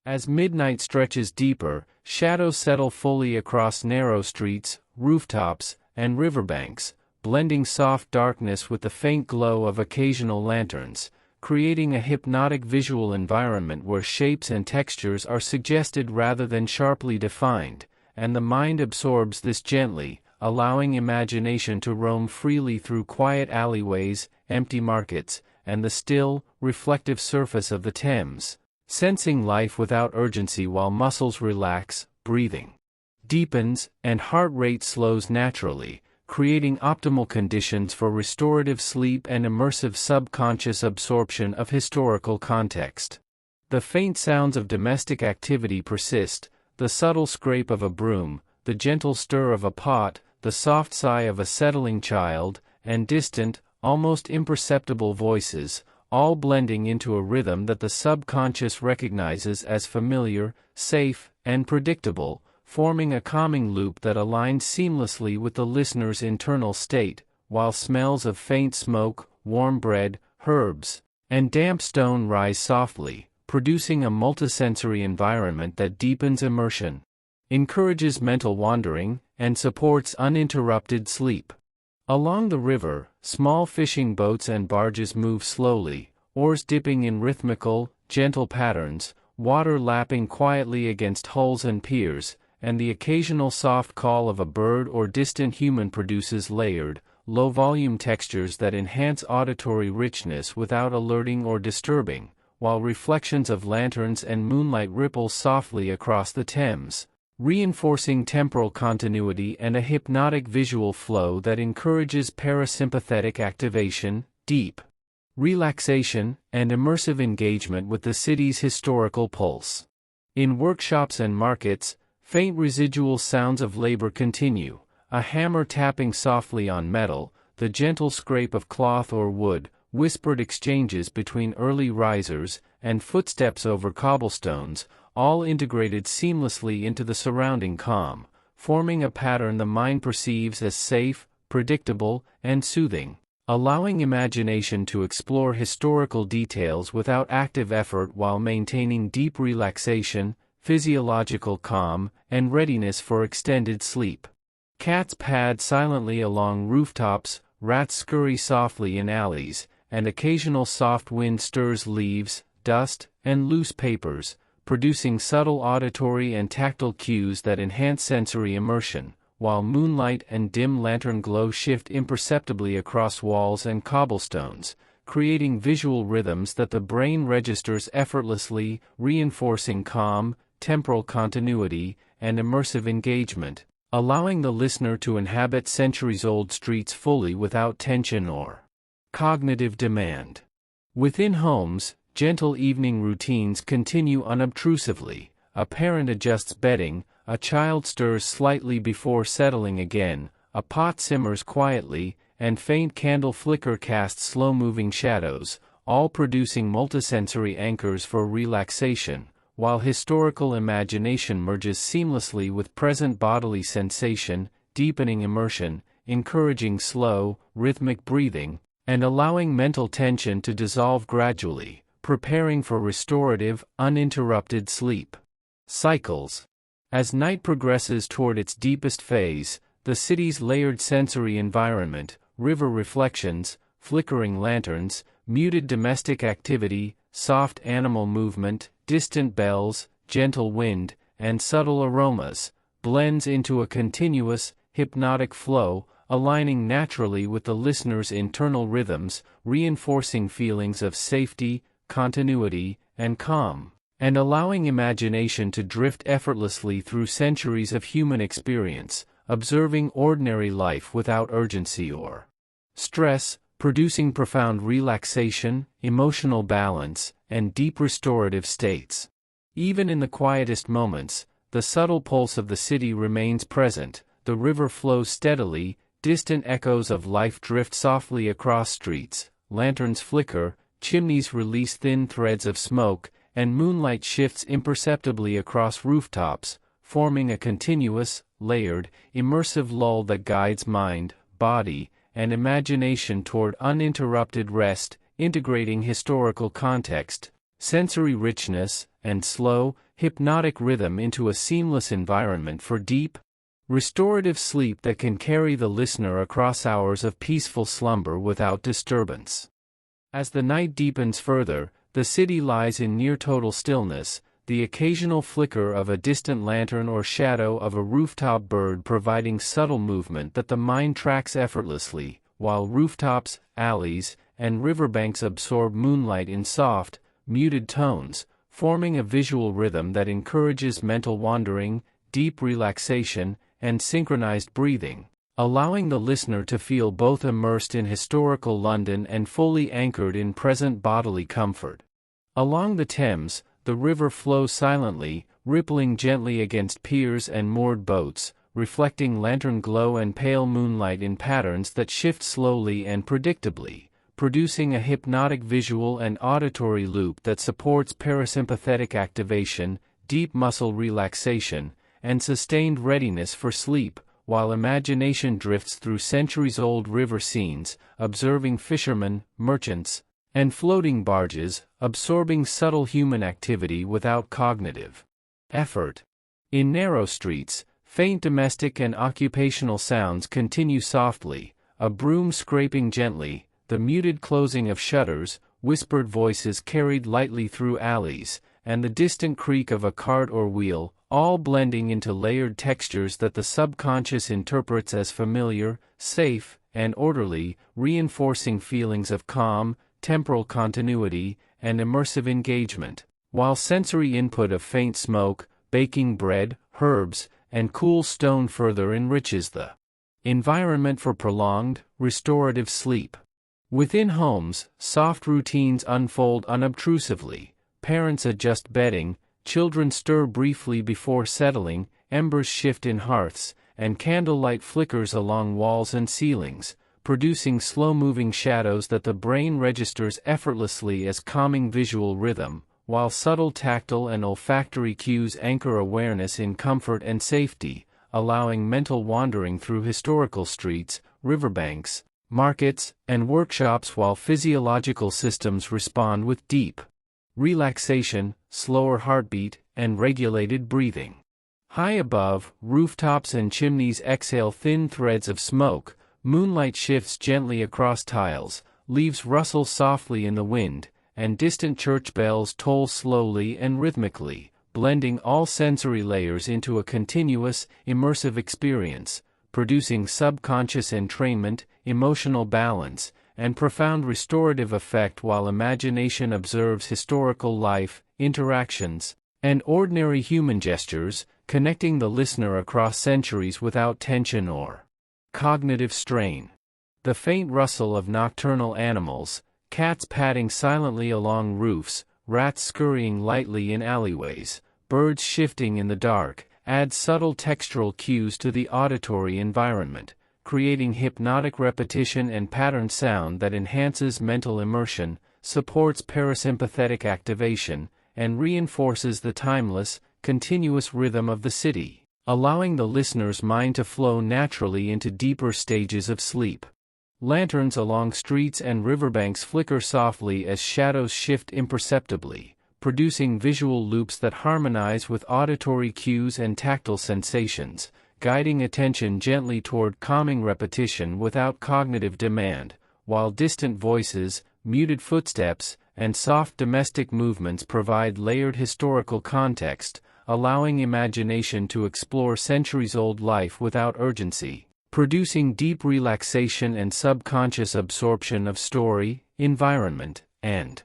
As midnight stretches deeper, shadows settle fully across narrow streets, rooftops, and riverbanks, blending soft darkness with the faint glow of occasional lanterns, creating a hypnotic visual environment where shapes and textures are suggested rather than sharply defined, and the mind absorbs this gently, allowing imagination to roam freely through quiet alleyways, empty markets, and the still, reflective surface of the Thames, sensing life without urgency while muscles relax, breathing deepens, and heart rate slows naturally, creating optimal conditions for restorative sleep and immersive subconscious absorption of historical context. The faint sounds of domestic activity persist, the subtle scrape of a broom, the gentle stir of a pot, the soft sigh of a settling child, and distant, almost imperceptible voices, all blending into a rhythm that the subconscious recognizes as familiar, safe, and predictable, forming a calming loop that aligns seamlessly with the listener's internal state, while smells of faint smoke, warm bread, herbs, and damp stone rise softly, producing a multisensory environment that deepens immersion, encourages mental wandering, and supports uninterrupted sleep. Along the river, small fishing boats and barges move slowly, oars dipping in rhythmical, gentle patterns, water lapping quietly against hulls and piers, and the occasional soft call of a bird or distant human produces layered, low-volume textures that enhance auditory richness without alerting or disturbing, while reflections of lanterns and moonlight ripple softly across the Thames, reinforcing temporal continuity and a hypnotic visual flow that encourages parasympathetic activation, deep relaxation, and immersive engagement with the city's historical pulse. In workshops and markets, faint residual sounds of labor continue, a hammer tapping softly on metal, the gentle scrape of cloth or wood, whispered exchanges between early risers, and footsteps over cobblestones, all integrated seamlessly into the surrounding calm, forming a pattern the mind perceives as safe, predictable, and soothing, allowing imagination to explore historical details without active effort while maintaining deep relaxation, physiological calm, and readiness for extended sleep. Cats pad silently along rooftops, rats scurry softly in alleys, and occasional soft wind stirs leaves, dust, and loose papers, producing subtle auditory and tactile cues that enhance sensory immersion, while moonlight and dim lantern glow shift imperceptibly across walls and cobblestones, creating visual rhythms that the brain registers effortlessly, reinforcing calm, temporal continuity, and immersive engagement, allowing the listener to inhabit centuries-old streets fully without tension or cognitive demand. Within homes, gentle evening routines continue unobtrusively. A parent adjusts bedding, a child stirs slightly before settling again, a pot simmers quietly, and faint candle flicker casts slow-moving shadows, all producing multisensory anchors for relaxation, while historical imagination merges seamlessly with present bodily sensation, deepening immersion, encouraging slow, rhythmic breathing, and allowing mental tension to dissolve gradually, preparing for restorative, uninterrupted sleep cycles. As night progresses toward its deepest phase, the city's layered sensory environment, river reflections, flickering lanterns, muted domestic activity, soft animal movement, distant bells, gentle wind, and subtle aromas, blends into a continuous, hypnotic flow, aligning naturally with the listener's internal rhythms, reinforcing feelings of safety, continuity, and calm, and allowing imagination to drift effortlessly through centuries of human experience, observing ordinary life without urgency or stress, producing profound relaxation, emotional balance, and deep restorative states. Even in the quietest moments, the subtle pulse of the city remains present, the river flows steadily, distant echoes of life drift softly across streets, lanterns flicker, chimneys release thin threads of smoke, and moonlight shifts imperceptibly across rooftops, forming a continuous, layered, immersive lull that guides mind, body, and imagination toward uninterrupted rest, integrating historical context, sensory richness, and slow, hypnotic rhythm into a seamless environment for deep, restorative sleep that can carry the listener across hours of peaceful slumber without disturbance. As the night deepens further, the city lies in near-total stillness, the occasional flicker of a distant lantern or shadow of a rooftop bird providing subtle movement that the mind tracks effortlessly, while rooftops, alleys, and riverbanks absorb moonlight in soft, muted tones, forming a visual rhythm that encourages mental wandering, deep relaxation, and synchronized breathing, allowing the listener to feel both immersed in historical London and fully anchored in present bodily comfort. Along the Thames, the river flows silently, rippling gently against piers and moored boats, reflecting lantern glow and pale moonlight in patterns that shift slowly and predictably, producing a hypnotic visual and auditory loop that supports parasympathetic activation, deep muscle relaxation, and sustained readiness for sleep, while imagination drifts through centuries-old river scenes, observing fishermen, merchants, and floating barges, absorbing subtle human activity without cognitive effort. In narrow streets, faint domestic and occupational sounds continue softly, a broom scraping gently, the muted closing of shutters, whispered voices carried lightly through alleys, and the distant creak of a cart or wheel, all blending into layered textures that the subconscious interprets as familiar, safe, and orderly, reinforcing feelings of calm, temporal continuity, and immersive engagement, while sensory input of faint smoke, baking bread, herbs, and cool stone further enriches the environment for prolonged, restorative sleep. Within homes, soft routines unfold unobtrusively. Parents adjust bedding, children stir briefly before settling, embers shift in hearths, and candlelight flickers along walls and ceilings, producing slow-moving shadows that the brain registers effortlessly as calming visual rhythm, while subtle tactile and olfactory cues anchor awareness in comfort and safety, allowing mental wandering through historical streets, riverbanks, markets, and workshops while physiological systems respond with deep relaxation, slower heartbeat, and regulated breathing. High above, rooftops and chimneys exhale thin threads of smoke, moonlight shifts gently across tiles, leaves rustle softly in the wind, and distant church bells toll slowly and rhythmically, blending all sensory layers into a continuous, immersive experience, producing subconscious entrainment, emotional balance, and profound restorative effect while imagination observes historical life, interactions, and ordinary human gestures, connecting the listener across centuries without tension or cognitive strain. The faint rustle of nocturnal animals, cats padding silently along roofs, rats scurrying lightly in alleyways, birds shifting in the dark, adds subtle textural cues to the auditory environment, creating hypnotic repetition and patterned sound that enhances mental immersion, supports parasympathetic activation, and reinforces the timeless, continuous rhythm of the city, allowing the listener's mind to flow naturally into deeper stages of sleep. Lanterns along streets and riverbanks flicker softly as shadows shift imperceptibly, producing visual loops that harmonize with auditory cues and tactile sensations, guiding attention gently toward calming repetition without cognitive demand, while distant voices, muted footsteps, and soft domestic movements provide layered historical context, allowing imagination to explore centuries-old life without urgency, producing deep relaxation and subconscious absorption of story, environment, and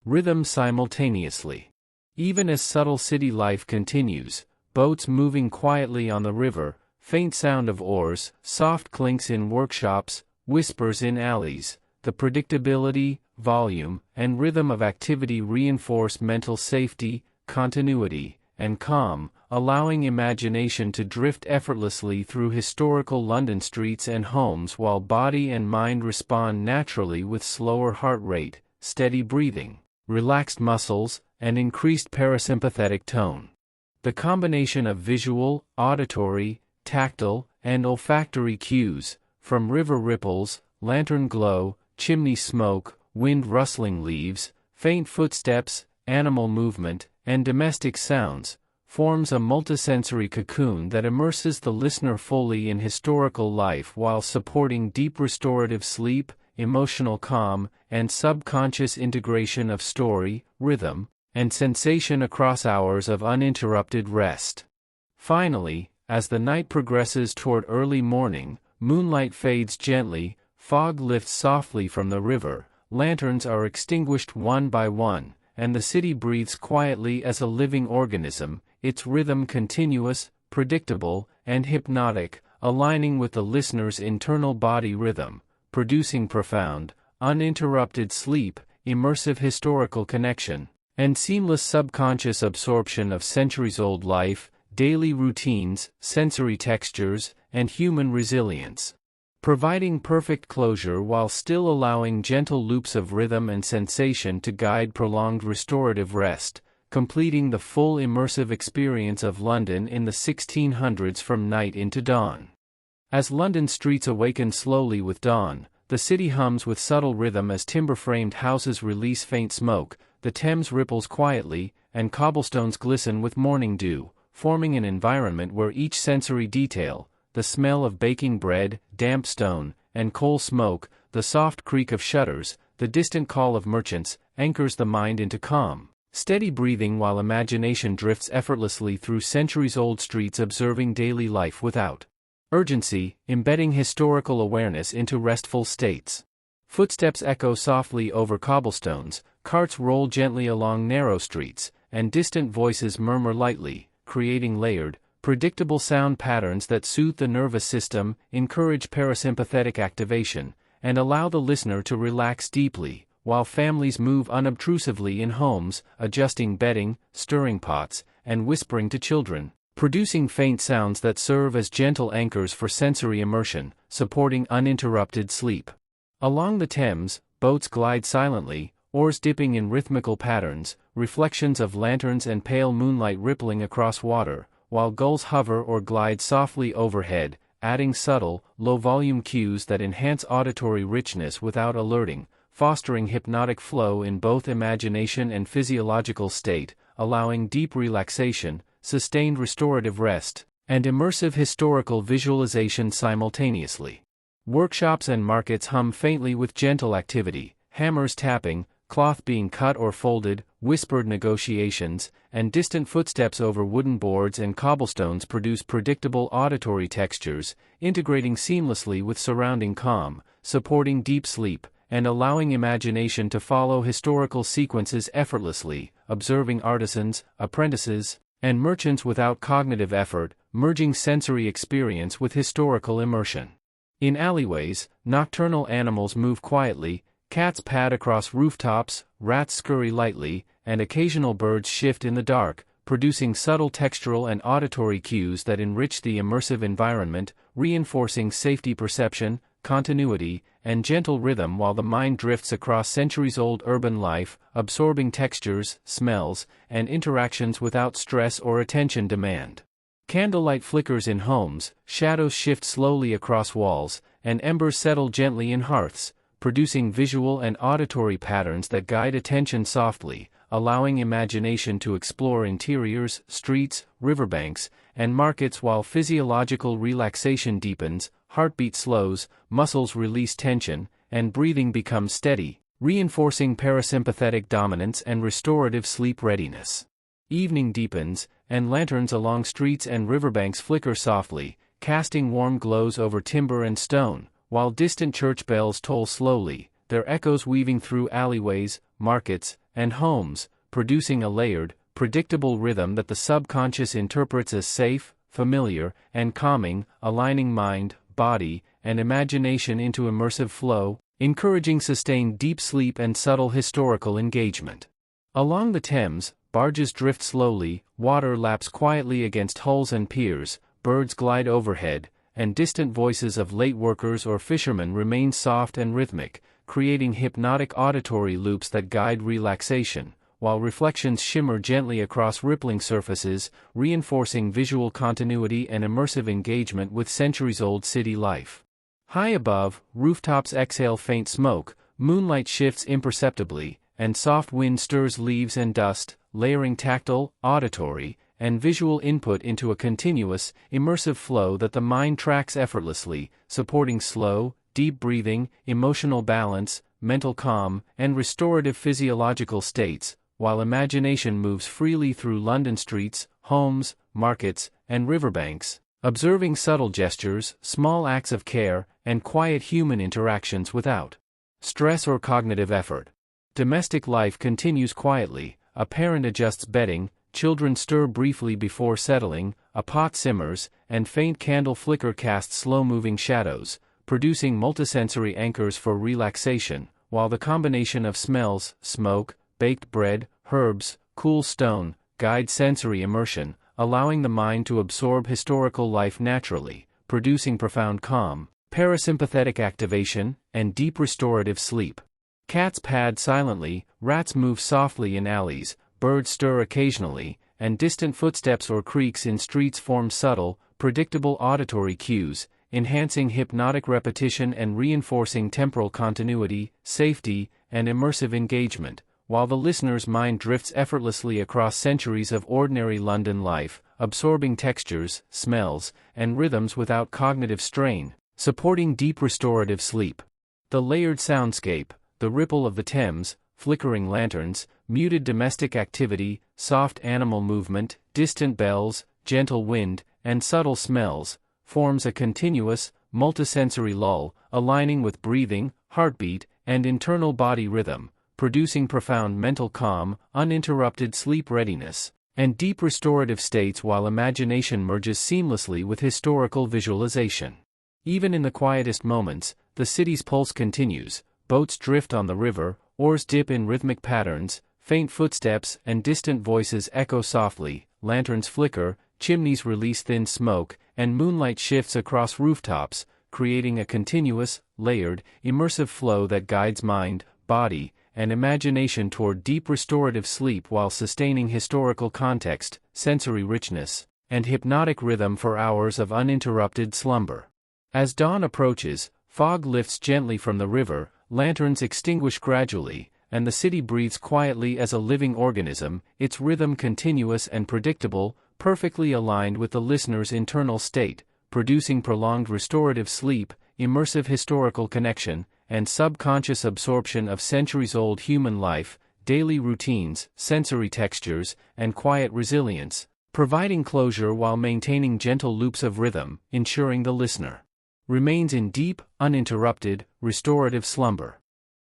rhythm simultaneously. Even as subtle city life continues, boats moving quietly on the river, faint sound of oars, soft clinks in workshops, whispers in alleys, the predictability, volume, and rhythm of activity reinforce mental safety, continuity, and calm, allowing imagination to drift effortlessly through historical London streets and homes while body and mind respond naturally with slower heart rate, steady breathing, relaxed muscles, and increased parasympathetic tone. The combination of visual, auditory, tactile, and olfactory cues, from river ripples, lantern glow, chimney smoke, wind rustling leaves, faint footsteps, animal movement, and domestic sounds, forms a multisensory cocoon that immerses the listener fully in historical life while supporting deep restorative sleep, emotional calm, and subconscious integration of story, rhythm, and sensation across hours of uninterrupted rest. Finally, as the night progresses toward early morning, moonlight fades gently, fog lifts softly from the river, lanterns are extinguished one by one, and the city breathes quietly as a living organism, its rhythm continuous, predictable, and hypnotic, aligning with the listener's internal body rhythm, producing profound, uninterrupted sleep, immersive historical connection, and seamless subconscious absorption of centuries-old life, daily routines, sensory textures, and human resilience. providing perfect closure while still allowing gentle loops of rhythm and sensation to guide prolonged restorative rest, completing the full immersive experience of London in the 1600s from night into dawn. As London streets awaken slowly with dawn, the city hums with subtle rhythm as timber-framed houses release faint smoke, the Thames ripples quietly, and cobblestones glisten with morning dew, forming an environment where each sensory detail, the smell of baking bread, damp stone, and coal smoke, the soft creak of shutters, the distant call of merchants, anchors the mind into calm, steady breathing while imagination drifts effortlessly through centuries-old streets observing daily life without urgency, embedding historical awareness into restful states. Footsteps echo softly over cobblestones, carts roll gently along narrow streets, and distant voices murmur lightly, creating layered, predictable sound patterns that soothe the nervous system, encourage parasympathetic activation, and allow the listener to relax deeply, while families move unobtrusively in homes, adjusting bedding, stirring pots, and whispering to children, producing faint sounds that serve as gentle anchors for sensory immersion, supporting uninterrupted sleep. Along the Thames, boats glide silently, oars dipping in rhythmical patterns, reflections of lanterns and pale moonlight rippling across water, while gulls hover or glide softly overhead, adding subtle, low-volume cues that enhance auditory richness without alerting, fostering hypnotic flow in both imagination and physiological state, allowing deep relaxation, sustained restorative rest, and immersive historical visualization simultaneously. Workshops and markets hum faintly with gentle activity, hammers tapping, cloth being cut or folded, whispered negotiations, and distant footsteps over wooden boards and cobblestones produce predictable auditory textures, integrating seamlessly with surrounding calm, supporting deep sleep, and allowing imagination to follow historical sequences effortlessly, observing artisans, apprentices, and merchants without cognitive effort, merging sensory experience with historical immersion. In alleyways, nocturnal animals move quietly, cats pad across rooftops, rats scurry lightly, and occasional birds shift in the dark, producing subtle textural and auditory cues that enrich the immersive environment, reinforcing safety perception, continuity, and gentle rhythm while the mind drifts across centuries-old urban life, absorbing textures, smells, and interactions without stress or attention demand. Candlelight flickers in homes, shadows shift slowly across walls, and embers settle gently in hearths, producing visual and auditory patterns that guide attention softly, allowing imagination to explore interiors, streets, riverbanks, and markets while physiological relaxation deepens, heartbeat slows, muscles release tension, and breathing becomes steady, reinforcing parasympathetic dominance and restorative sleep readiness. Evening deepens, and lanterns along streets and riverbanks flicker softly, casting warm glows over timber and stone, while distant church bells toll slowly, their echoes weaving through alleyways, markets, and homes, producing a layered, predictable rhythm that the subconscious interprets as safe, familiar, and calming, aligning mind, body, and imagination into immersive flow, encouraging sustained deep sleep and subtle historical engagement. Along the Thames, barges drift slowly, water laps quietly against hulls and piers, birds glide overhead, and distant voices of late workers or fishermen remain soft and rhythmic, creating hypnotic auditory loops that guide relaxation, while reflections shimmer gently across rippling surfaces, reinforcing visual continuity and immersive engagement with centuries-old city life. High above, rooftops exhale faint smoke, moonlight shifts imperceptibly, and soft wind stirs leaves and dust, layering tactile, auditory, and visual input into a continuous, immersive flow that the mind tracks effortlessly, supporting slow, deep breathing, emotional balance, mental calm, and restorative physiological states, while imagination moves freely through London streets, homes, markets, and riverbanks, observing subtle gestures, small acts of care, and quiet human interactions without stress or cognitive effort. Domestic life continues quietly, a parent adjusts bedding, children stir briefly before settling, a pot simmers, and faint candle flicker casts slow-moving shadows, producing multisensory anchors for relaxation, while the combination of smells, smoke, baked bread, herbs, cool stone, guides sensory immersion, allowing the mind to absorb historical life naturally, producing profound calm, parasympathetic activation, and deep restorative sleep. Cats pad silently, rats move softly in alleys, birds stir occasionally, and distant footsteps or creaks in streets form subtle, predictable auditory cues, enhancing hypnotic repetition and reinforcing temporal continuity, safety, and immersive engagement, while the listener's mind drifts effortlessly across centuries of ordinary London life, absorbing textures, smells, and rhythms without cognitive strain, supporting deep restorative sleep. The layered soundscape, the ripple of the Thames, flickering lanterns, muted domestic activity, soft animal movement, distant bells, gentle wind, and subtle smells, forms a continuous, multisensory lull, aligning with breathing, heartbeat, and internal body rhythm, producing profound mental calm, uninterrupted sleep readiness, and deep restorative states while imagination merges seamlessly with historical visualization. Even in the quietest moments, the city's pulse continues, boats drift on the river, oars dip in rhythmic patterns, faint footsteps and distant voices echo softly, lanterns flicker, chimneys release thin smoke, and moonlight shifts across rooftops, creating a continuous, layered, immersive flow that guides mind, body, and imagination toward deep restorative sleep while sustaining historical context, sensory richness, and hypnotic rhythm for hours of uninterrupted slumber. As dawn approaches, fog lifts gently from the river, lanterns extinguish gradually, and the city breathes quietly as a living organism, its rhythm continuous and predictable, perfectly aligned with the listener's internal state, producing prolonged restorative sleep, immersive historical connection, and subconscious absorption of centuries-old human life, daily routines, sensory textures, and quiet resilience, providing closure while maintaining gentle loops of rhythm, ensuring the listener remains in deep, uninterrupted, restorative slumber.